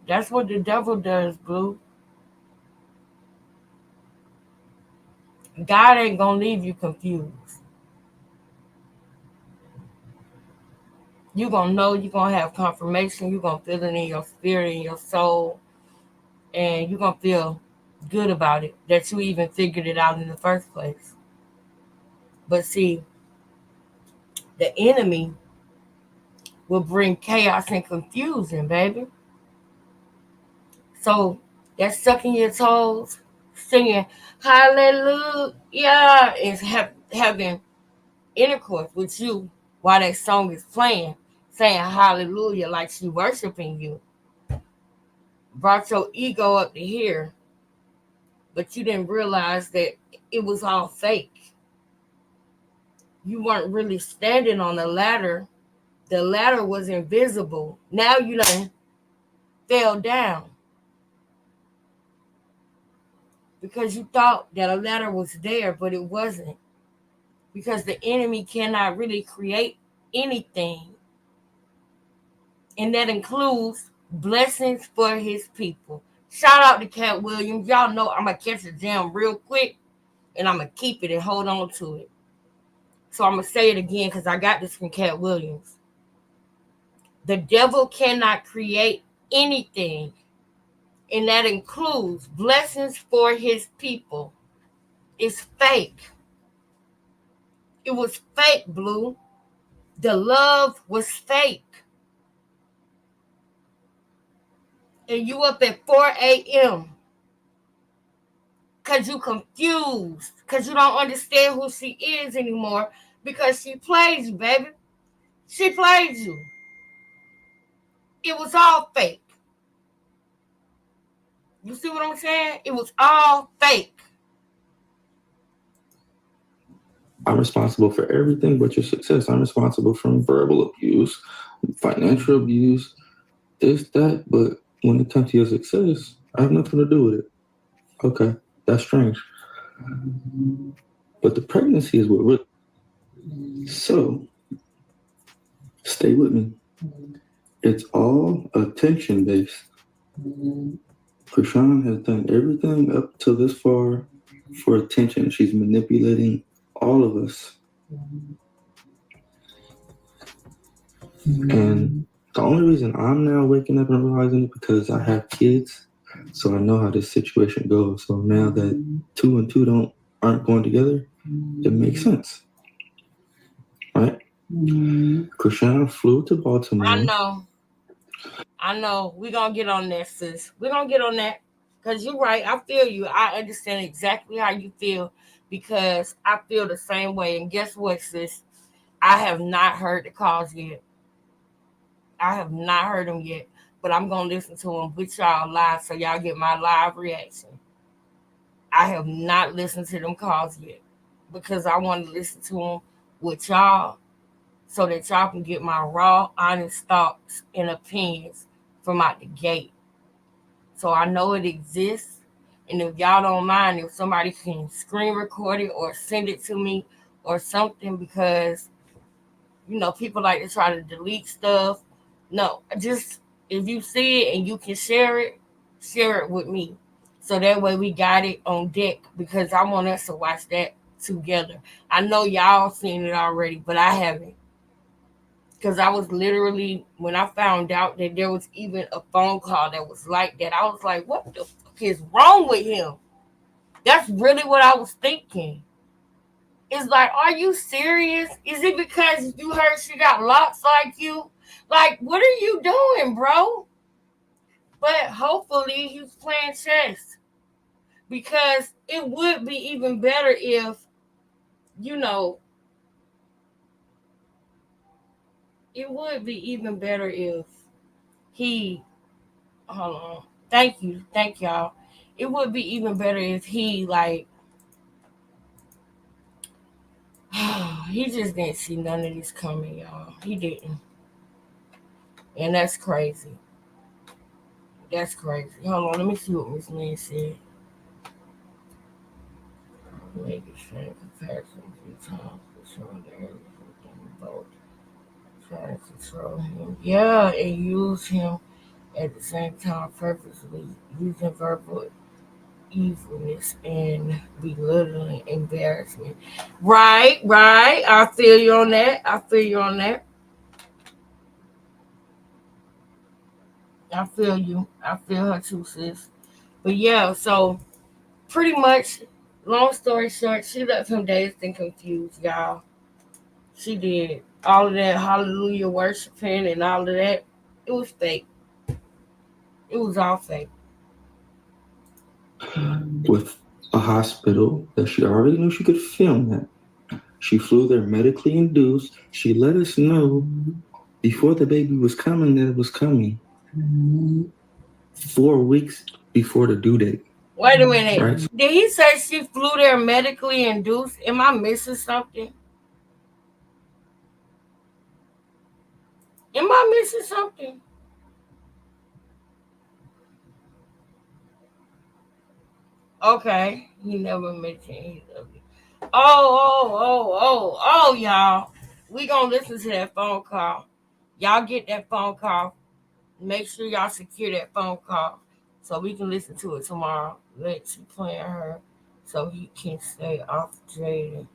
That's what the devil does, Blue. God ain't gonna leave you confused. You're gonna know, you're gonna have confirmation, you're gonna feel it in your spirit, in your soul, and you're gonna feel good about it, that you even figured it out in the first place. But see, the enemy will bring chaos and confusion, baby. So that's sucking your toes, singing hallelujah, is having intercourse with you while that song is playing, saying hallelujah like she worshiping you. Brought your ego up to here, but you didn't realize that it was all fake. You weren't really standing on the ladder. The ladder was invisible. Now you done fell down because you thought that a ladder was there, but it wasn't. Because the enemy cannot really create anything. And that includes blessings for his people. Shout out to Cat Williams. Y'all know I'm going to catch the gem real quick, and I'm going to keep it and hold on to it. So I'm going to say it again because I got this from Cat Williams. The devil cannot create anything, and that includes blessings for his people. It's fake. It was fake, Blue. The love was fake. And you up at 4 a.m. because you confused, because you don't understand who she is anymore, because she plays you, baby. She played you. It was all fake. You see what I'm saying? It was all fake. I'm responsible for everything but your success. I'm responsible for verbal abuse, financial abuse, this, that. But when it comes to your success, I have nothing to do with it. Okay, that's strange. But the pregnancy is what really... So, stay with me. It's all attention based. Krishan has done everything up to this far for attention. She's manipulating all of us. And the only reason I'm now waking up and realizing it because I have kids, so I know how this situation goes. So now that 2 and 2 aren't going together, it makes sense, right? Krishan flew to Baltimore. I know. We're gonna get on that, sis. We're gonna get on that. Because you're right. I feel you. I understand exactly how you feel because I feel the same way. And guess what, sis? I have not heard the calls yet. I have not heard them yet. But I'm gonna listen to them with y'all live so y'all get my live reaction. I have not listened to them calls yet because I want to listen to them with y'all so that y'all can get my raw, honest thoughts and opinions from out the gate. So I know it exists. And if y'all don't mind, if somebody can screen record it or send it to me or something, because, people like to try to delete stuff. No, just if you see it and you can share it with me. So that way we got it on deck because I want us to watch that together. I know y'all seen it already, but I haven't. Because I was literally, when I found out that there was even a phone call that was like that, I was like, what the fuck is wrong with him? That's really what I was thinking. It's like, are you serious? Is it because you heard she got locks like you? Like, what are you doing, bro? But hopefully he's playing chess. Because it would be even better if, it would be even better if he, hold on. Thank y'all. It would be even better if he he just didn't see none of this coming, y'all. He didn't. And that's crazy. That's crazy. Hold on, let me see what Miss Lynn said. Make it fair comparison to times for showing the area both. Trying to control him. Yeah, and use him at the same time purposely using verbal evilness and belittling embarrassment. Right. I feel you on that. I feel you. I feel her too, sis. But yeah, so pretty much, long story short, she left him dazed and confused, y'all. She did. All of that hallelujah worshiping and all of that, it was fake. It was all fake. With a hospital that she already knew she could film at. She flew there medically induced. She let us know before the baby was coming that it was coming. 4 weeks before the due date. Wait a minute. Right? Did he say she flew there medically induced? Am I missing something? Okay. He never mentioned he loved you. Oh, y'all. We gonna listen to that phone call. Y'all get that phone call. Make sure y'all secure that phone call so we can listen to it tomorrow. Let's playing her so he can stay off Jaden.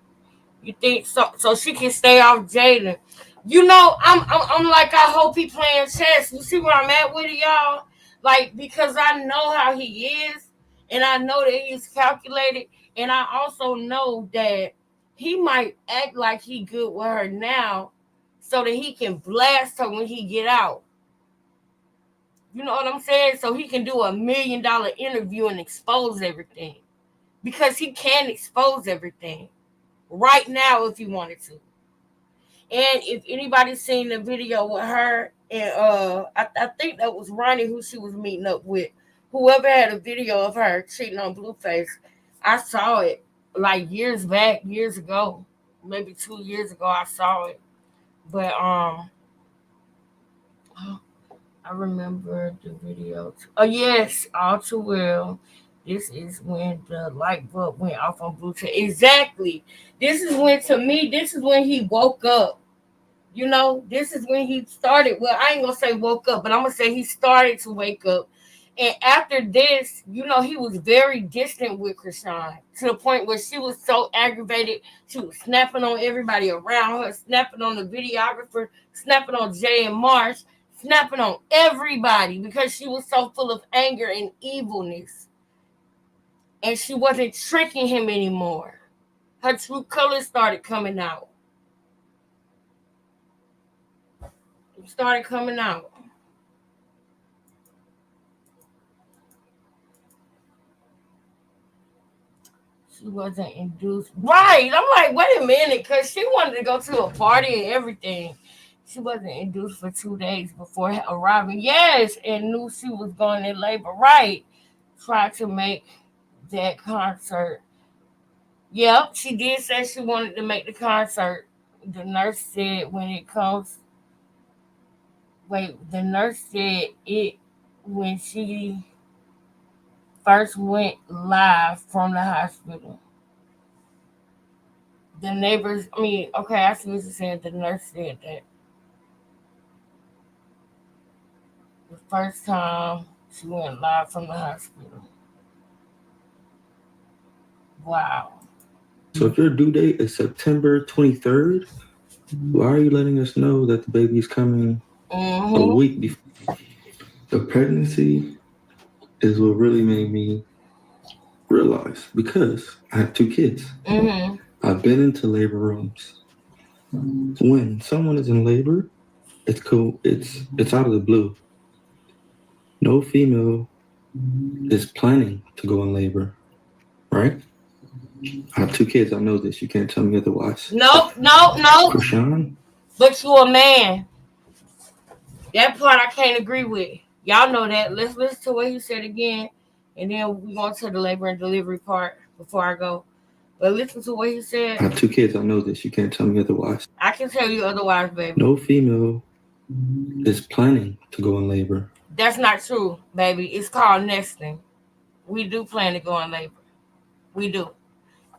You think so? So she can stay off Jaden. I'm like, I hope he playing chess. You see where I'm at with it, y'all? Like, because I know how he is, and I know that he's calculated, and I also know that he might act like he good with her now, so that he can blast her when he get out. You know what I'm saying? So he can do $1 million interview and expose everything, because he can expose everything right now if he wanted to. And if anybody's seen the video with her and I think that was Ronnie who she was meeting up with. Whoever had a video of her cheating on Blueface, I saw it like years ago, maybe 2 years ago. I saw it, but I remember the video. Oh yes, all too well. This is when the light bulb went off on Bluetooth. Exactly. This is when he woke up. You know, this is when he started. Well, I ain't gonna say woke up, but I'm gonna say he started to wake up. And after this, you know, he was very distant with Krishan to the point where she was so aggravated. She was snapping on everybody around her, snapping on the videographer, snapping on Jay and Marsh, snapping on everybody because she was so full of anger and evilness. And she wasn't tricking him anymore. Her true colors started coming out. Started coming out. She wasn't induced. Right. I'm like, wait a minute, because she wanted to go to a party and everything. She wasn't induced for 2 days before arriving. Yes, and knew she was going in labor. Right. Tried to make that concert. Yep, she did say she wanted to make the concert. The nurse said when it comes. Wait, the nurse said it when she first went live from the hospital. The neighbors, okay, I see what you said. The nurse said that the first time she went live from the hospital. Wow. So if your due date is September 23rd, why are you letting us know that the baby's coming a week before? The pregnancy is what really made me realize, because I have 2 kids. I've been into labor rooms. When someone is in labor, it's cool. It's out of the blue. No female is planning to go in labor, right? I have 2 kids. I know this. You can't tell me otherwise. Nope. Krishan? But you a man. That part I can't agree with. Y'all know that. Let's listen to what he said again, and then we're going to the labor and delivery part before I go. But listen to what he said. I have 2 kids. I know this. You can't tell me otherwise. I can tell you otherwise, baby. No female is planning to go in labor. That's not true, baby. It's called nesting. We do plan to go in labor. We do.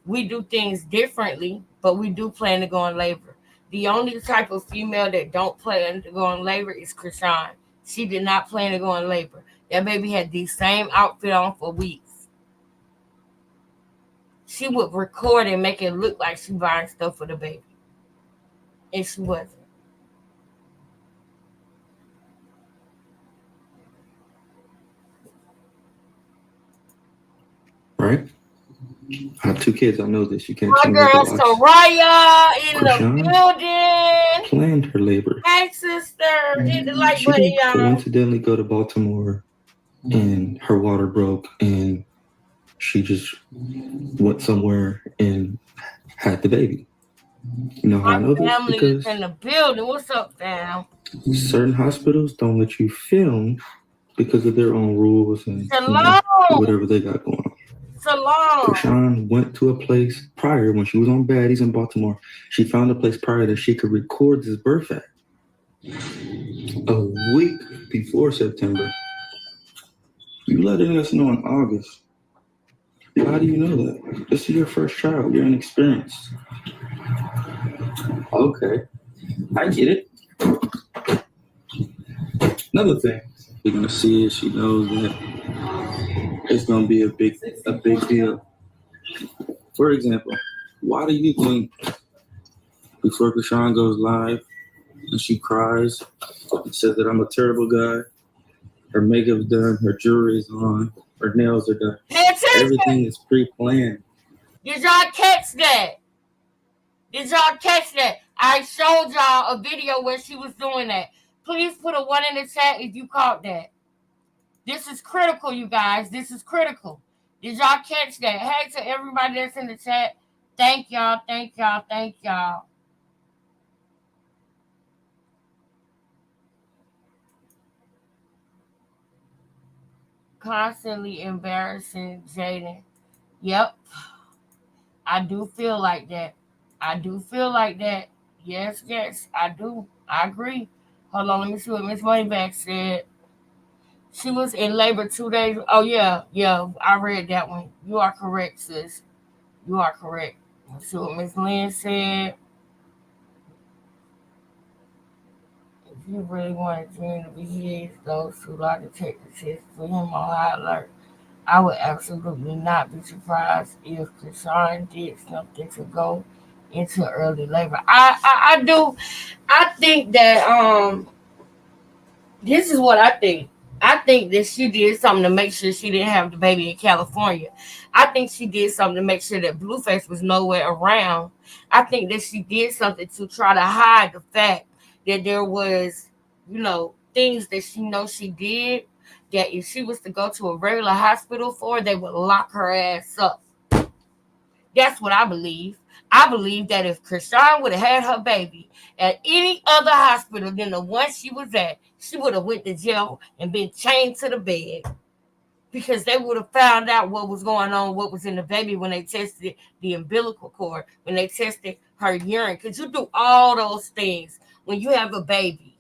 We do things differently, but we do plan to go in labor. The only type of female that don't plan to go in labor is Krishan. She did not plan to go in labor. That baby had the same outfit on for weeks. She would record and make it look like she buying stuff for the baby. And she wasn't. Right? I have 2 kids. I know this. You can't My tell me girl otherwise. Soraya in Krishan the building. planned her labor. Hey, sister. Hit the like She button, didn't y'all. coincidentally go to Baltimore and her water broke and she just went somewhere and had the baby. You know how I know this? Family Because is in the building. What's up, fam? certain hospitals don't let you film because of their own rules and whatever they got going on. Krishan went to a place prior when she was on Baddies in Baltimore. She found a place prior that she could record this birth at. A week before September. You letting us know in August. How do you know that? This is your first child. You're inexperienced. Okay. I get it. Another thing you're gonna see is she knows that it's gonna be a big deal. For example, why do you think before Krishan goes live and she cries and says that I'm a terrible guy, her makeup's done, her jewelry's on, her nails are done. Everything is pre-planned. Did y'all catch that? I showed y'all a video where she was doing that. Please put a 1 in the chat if you caught that. This is critical, you guys. This is critical. Did y'all catch that? Hey to everybody that's in the chat. Thank y'all. Constantly embarrassing Jaden. Yep. I do feel like that. Yes, I do. I agree. Hold on, let me see what Miss Moneyback said. She was in labor 2 days. Oh, yeah, I read that one. You are correct, sis. You are correct. Let's see what Miss Lynn said. If you really wanted Junior to be his, those two lie detectors tests for him on high alert. I would absolutely not be surprised if Krishan did something to go into early labor. I think that this is what I think. I think that she did something to make sure she didn't have the baby in California. I think she did something to make sure that Blueface was nowhere around. I think that she did something to try to hide the fact that there was, things that she knows she did that if she was to go to a regular hospital for, they would lock her ass up. That's what I believe. I believe that if Krishan would have had her baby at any other hospital than the one she was at, she would have went to jail and been chained to the bed because they would have found out what was going on, what was in the baby when they tested the umbilical cord, when they tested her urine. Because you do all those things when you have a baby.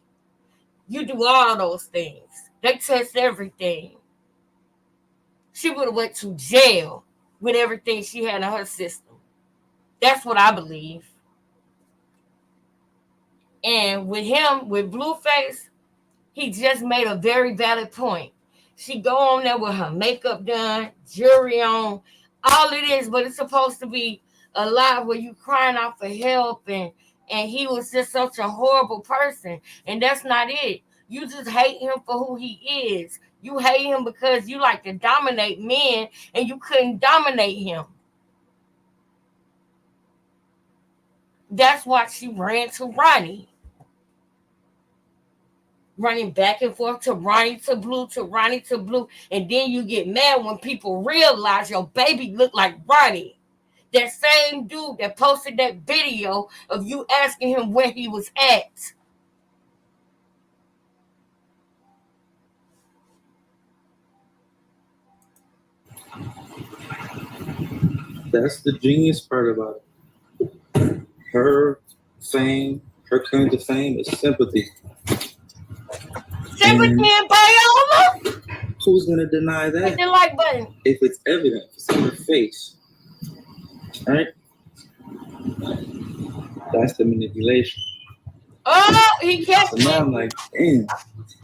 You do all those things. They test everything. She would have went to jail with everything she had in her system. That's what I believe. And with him, with Blueface, he just made a very valid point. She go on there with her makeup done, jewelry on, all it is, but it's supposed to be a live where you crying out for help and he was just such a horrible person. And that's not it. You just hate him for who he is. You hate him because you like to dominate men and you couldn't dominate him. That's why she ran to Ronnie. Running back and forth to Ronnie to Blue to Ronnie to Blue. And then you get mad when people realize your baby looked like Ronnie. That same dude that posted that video of you asking him where he was at. That's the genius part about it. Her fame, her claim to fame is sympathy. Sympathy and Viola? Who's gonna deny that? Hit the like button. If it's evident, if it's in her face. Right? That's the manipulation. Oh, he kept it. So now I'm like, damn,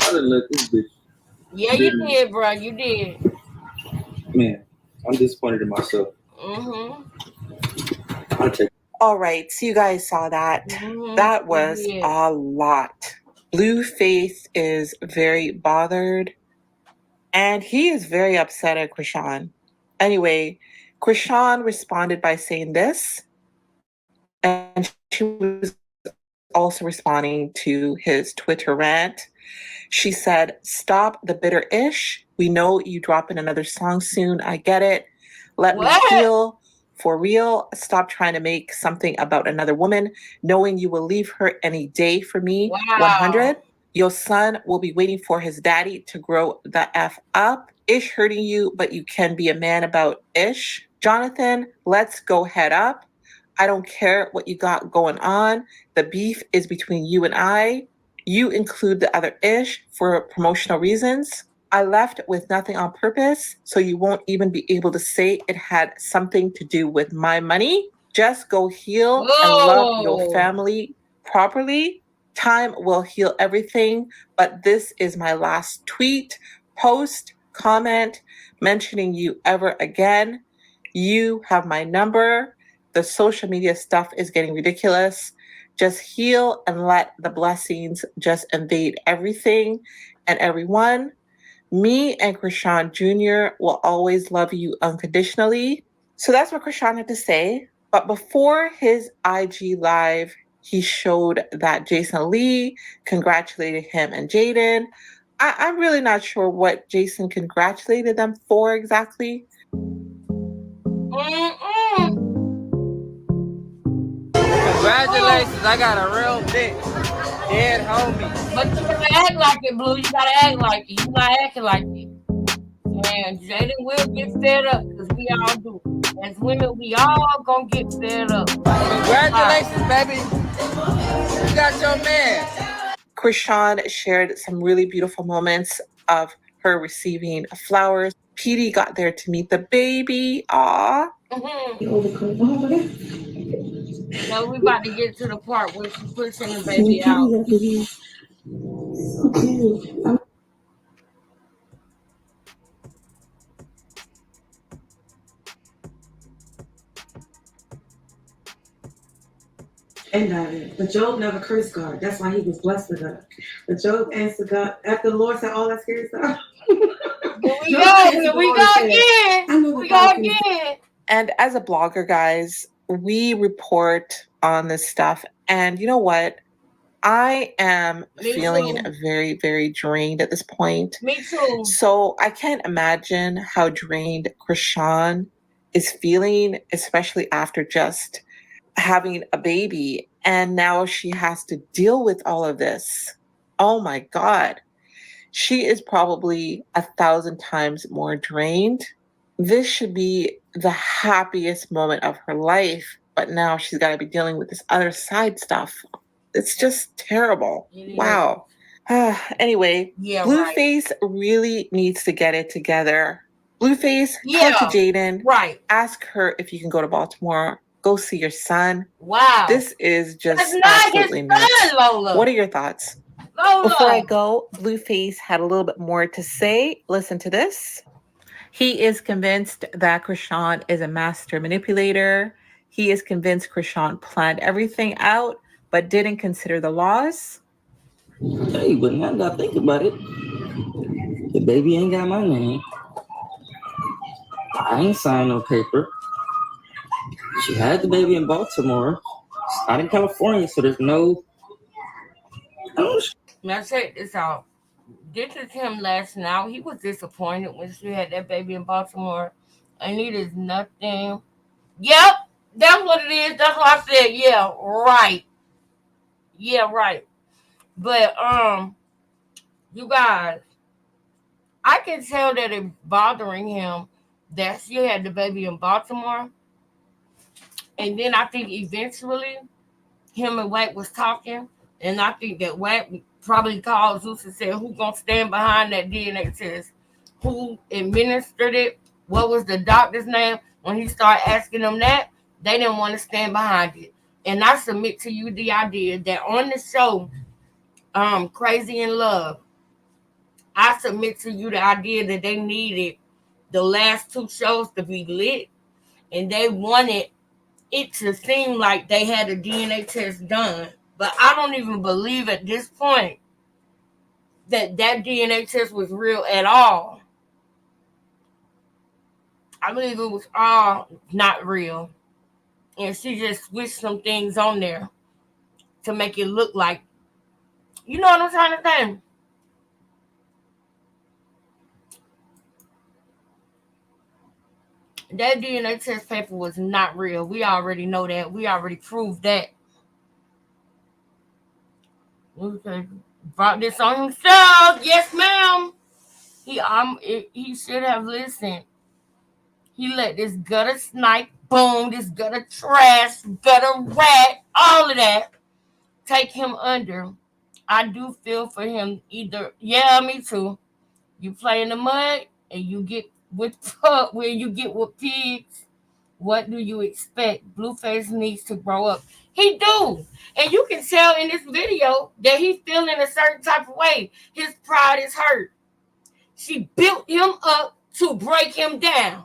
I done let this bitch. Yeah, you did, bro. You did. Man, I'm disappointed in myself. Mm-hmm. I'll take. All right, so you guys saw that. Mm-hmm. That was a lot. Blueface is very bothered, and he is very upset at Krishan. Anyway, Krishan responded by saying this, and she was also responding to his Twitter rant. She said, "Stop the bitter-ish. We know you dropping another song soon. I get it. Let me heal. For real, stop trying to make something about another woman, knowing you will leave her any day for me. Wow. 100. Your son will be waiting for his daddy to grow the F up. Ish hurting you, but you can be a man about Ish. Jonathan, let's go head up. I don't care what you got going on. The beef is between you and I. You include the other Ish for promotional reasons. I left with nothing on purpose, so you won't even be able to say it had something to do with my money. Just go heal and love your family properly. Time will heal everything, but this is my last tweet, post, comment, mentioning you ever again. You have my number. The social media stuff is getting ridiculous. Just heal and let the blessings just invade everything and everyone. Me and Krishan Jr. will always love you unconditionally." So that's what Krishan had to say. But before his IG live, he showed that Jason Lee congratulated him and Jaden. I'm really not sure what Jason congratulated them for exactly. Congratulations, I got a real bitch. Dead homie. But you gotta act like it, Blue. You gotta act like it. You not acting like it. And Jaden will get fed up because we all do. As women, we all gonna get fed up. Congratulations, baby. You got your man. Krishan shared some really beautiful moments of her receiving flowers. Petey got there to meet the baby. Aww. No, we about to get to the part where she's pushing the baby out. And but Job never cursed God. That's why he was blessed with God. But Job answered God after the Lord said all that scary stuff. Here we go again. We go again. And as a blogger, guys, we report on this stuff. And you know what? I am feeling very, very drained at this point. Me too. So I can't imagine how drained Krishan is feeling, especially after just having a baby. And now she has to deal with all of this. Oh my God. She is probably 1,000 times more drained. This should be the happiest moment of her life, but now she's got to be dealing with this other side stuff. It's just terrible. Wow. Anyway, Blueface really needs to get it together. Blueface, talk to Jaden. Right. Ask her if you can go to Baltimore. Go see your son. Wow. This is just That's not absolutely his nuts. son, Lola. What are your thoughts? Lola. Before I go, Blueface had a little bit more to say. Listen to this. He is convinced that Krishan is a master manipulator. He is convinced Krishan planned everything out, but didn't consider the laws. Hey, but now that I think about it, the baby ain't got my name. I ain't signed no paper. She had the baby in Baltimore. It's not in California, so there's no. Now check this out. This is him lashing out. He was disappointed when she had that baby in Baltimore. And it is nothing. Yep, that's what it is. That's what I said. Yeah, right. Yeah, right. But you guys, I can tell that it's bothering him that she had the baby in Baltimore. And then I think eventually him and Wack was talking. And I think that Wack probably called Zeus and said, who's going to stand behind that DNA test? Who administered it? What was the doctor's name? When he started asking them that, they didn't want to stand behind it. And I submit to you the idea that on the show, Crazy in Love, I submit to you the idea that they needed the last two shows to be lit. And they wanted it to seem like they had a DNA test done. But I don't even believe at this point that DNA test was real at all. I believe it was all not real. And she just switched some things on there to make it look like, you know what I'm trying to say? That DNA test paper was not real. We already know that. We already proved that. Okay. Brought this on himself. Yes, ma'am. He should have listened. He let this gutter snipe, boom, this gutter trash, gutter rat, all of that take him under. I do feel for him either. Yeah, me too. You play in the mud and you get with where you get with pigs. What do you expect? Blueface needs to grow up. He do. And you can tell in this video that he's feeling a certain type of way. His pride is hurt. She built him up to break him down.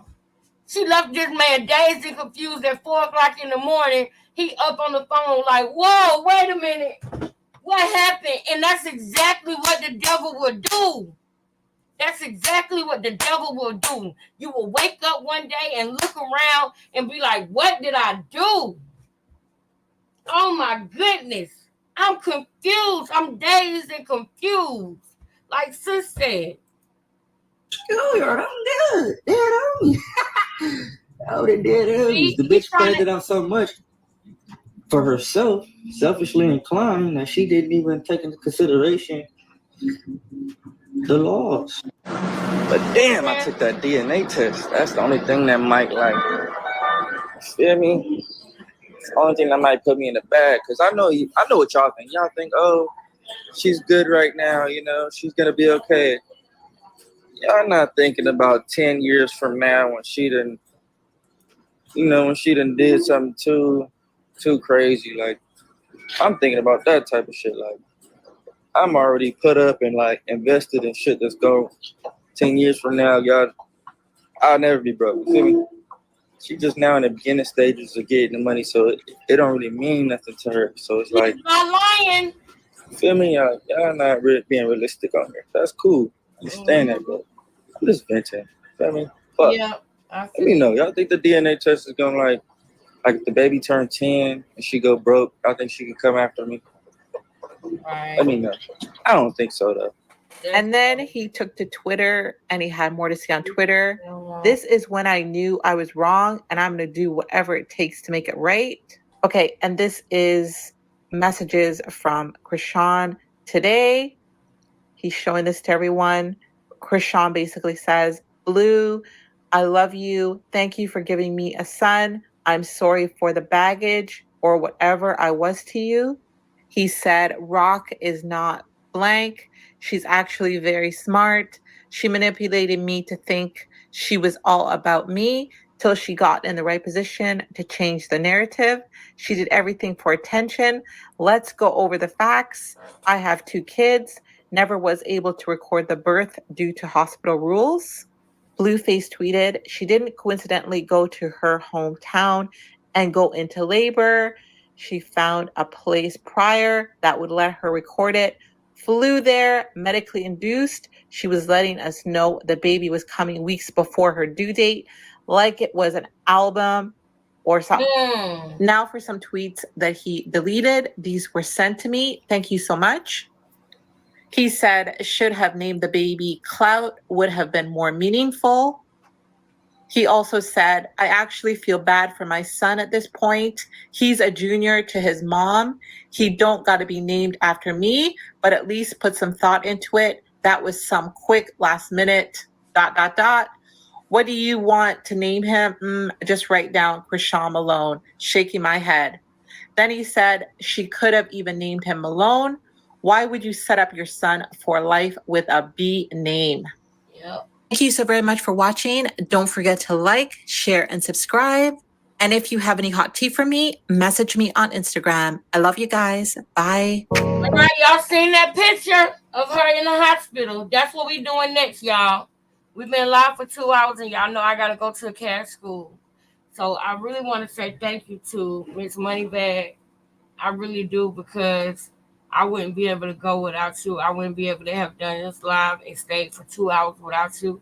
She left this man dazed and confused at 4 o'clock in the morning. He up on the phone like, whoa, wait a minute. What happened? And that's exactly what the devil will do. That's exactly what the devil will do. You will wake up one day and look around and be like, what did I do? Oh my goodness. I'm confused. I'm dazed and confused. Like sis said. Sure, I'm good. Oh, they did. The bitch played it out so much for herself, selfishly inclined, that she didn't even take into consideration the laws. But damn, I took that DNA test. That's the only thing that might, like, feel me? It's the only thing that might put me in the bag. Because I know what y'all think. Y'all think, oh, she's good right now, you know, she's going to be okay. Y'all not thinking about 10 years from now when she done, you know, when she done did something too crazy. Like, I'm thinking about that type of shit. Like, I'm already put up and like invested in shit that's going 10 years from now, y'all. I'll never be broke. You feel me? She just now in the beginning stages of getting the money, so it don't really mean nothing to her. So it's like, not lying. You feel me? Y'all not being realistic on here. That's cool. I understand that, but I'm just venting. Feel me? Fuck. Yeah. Let me know. Y'all think the DNA test is gonna like if the baby turned 10 and she go broke, y'all think she can come after me? Right. Let me know. I don't think so though. And then he took to Twitter and he had more to say on Twitter. This is when I knew I was wrong and I'm going to do whatever it takes to make it right. Okay, and this is messages from Krishan today. He's showing this to everyone. Krishan basically says, Blue, I love you. Thank you for giving me a son. I'm sorry for the baggage or whatever I was to you. He said, Rock is not blank. She's actually very smart. She manipulated me to think she was all about me till she got in the right position to change the narrative. She did everything for attention. Let's go over the facts. I have 2 kids. Never was able to record the birth due to hospital rules. Blueface tweeted, she didn't coincidentally go to her hometown and go into labor. She found a place prior that would let her record it. Flew there, medically induced. She was letting us know the baby was coming weeks before her due date, like it was an album or something. Now for some tweets that he deleted. These were sent to me. Thank you so much. He said, should have named the baby Clout, would have been more meaningful. He also said, I actually feel bad for my son at this point. He's a junior to his mom. He don't got to be named after me, but at least put some thought into it. That was some quick last minute ... What do you want to name him? Just write down Krishan Malone, shaking my head. Then he said she could have even named him Malone. Why would you set up your son for life with a B name? Yep. Thank you so very much for watching. Don't forget to like, share, and subscribe. And if you have any hot tea for me, message me on Instagram. I love you guys. Bye. All right, y'all seen that picture of her in the hospital? That's what we doing next, y'all. We've been live for 2 hours, and y'all know I got to go to a cash school. So I really want to say thank you to Miss Moneybag. I really do, because I wouldn't be able to go without you. I wouldn't be able to have done this live and stayed for 2 hours without you.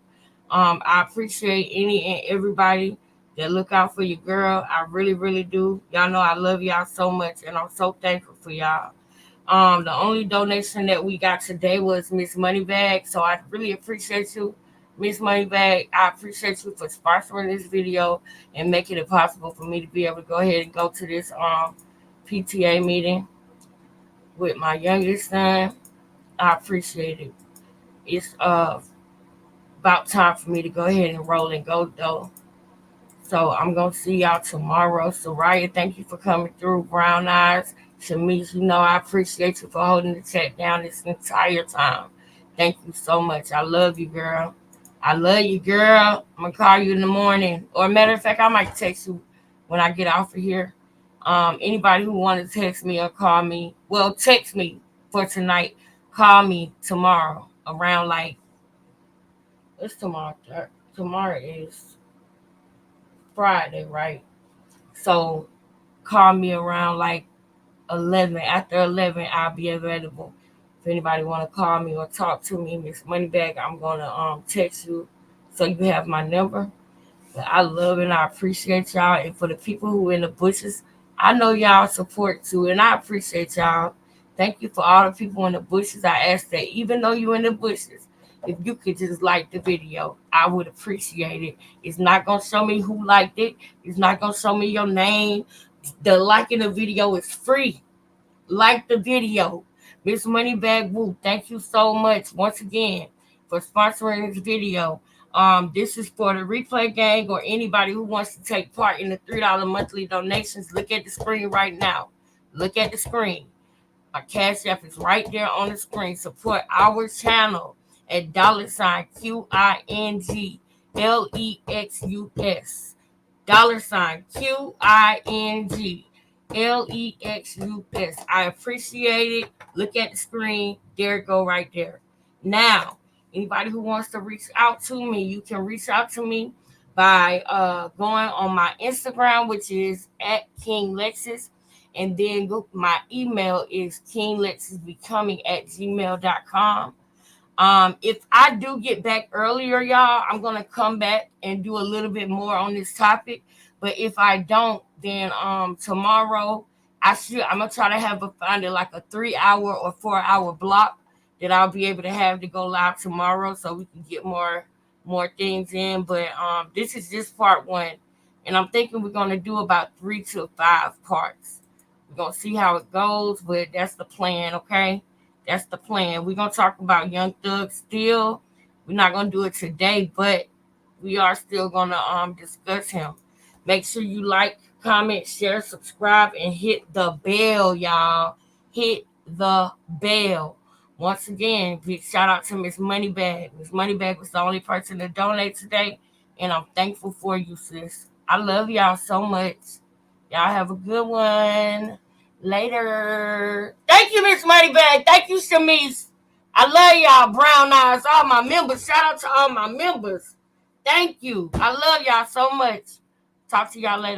I appreciate any and everybody that look out for your girl. I really, really do. Y'all know I love y'all so much, and I'm so thankful for y'all. The only donation that we got today was Miss Moneybag, so I really appreciate you, Miss Moneybag. I appreciate you for sponsoring this video and making it possible for me to be able to go ahead and go to this PTA meeting with my youngest son. I appreciate it. It's about time for me to go ahead and roll and go though. So I'm gonna see y'all tomorrow. Soraya, thank you for coming through. Brown Eyes, Shamish, you know I appreciate you for holding the chat down this entire time. Thank you so much. I love you, girl. I love you, girl. I'm gonna call you in the morning. Or matter of fact, I might text you when I get off of here. Anybody who wants to text me or call me, well, text me for tonight. Call me tomorrow around like, what's tomorrow? Tomorrow is Friday, right? So call me around like 11. After 11, I'll be available. If anybody want to call me or talk to me, Miss Moneybag, I'm gonna text you so you have my number. But I love and I appreciate y'all. And for the people who in the bushes, I know y'all support too, and I appreciate y'all. Thank you for all the people in the bushes. I ask that even though you're in the bushes, if you could just like the video, I would appreciate it. It's not gonna show me who liked it. It's not gonna show me your name. The liking the video is free. Like the video. Miss Moneybag Woo, thank you so much once again for sponsoring this video. This is for the replay gang or anybody who wants to take part in the $3 monthly donations. Look at the screen right now. Look at the screen. My Cash App is right there on the screen. Support our channel at $QINGLEXUS. $QINGLEXUS. LEXUS. I appreciate it. Look at the screen. There it go right there. Now, anybody who wants to reach out to me, you can reach out to me by going on my Instagram, which is at King Lexus. And then my email is kinglexusbecoming@gmail.com. If I do get back earlier, y'all, I'm gonna come back and do a little bit more on this topic. But if I don't, then tomorrow I'm gonna try to find it like a 3-hour or 4-hour block that I'll be able to have to go live tomorrow, so we can get more things in. But this is just part 1, and I'm thinking we're gonna do about 3 to 5 parts. We're gonna see how it goes, but that's the plan, okay? That's the plan. We're going to talk about Young Thug still. We're not going to do it today, but we are still going to discuss him. Make sure you like, comment, share, subscribe, and hit the bell, y'all. Hit the bell. Once again, big shout out to Miss Moneybag. Miss Moneybag was the only person to donate today, and I'm thankful for you, sis. I love y'all so much. Y'all have a good one. Later. Thank you, Miss Moneybag. Thank you, Shamise. I love y'all, Brown Eyes, all my members. Shout out to all my members. Thank you. I love y'all so much. Talk to y'all later.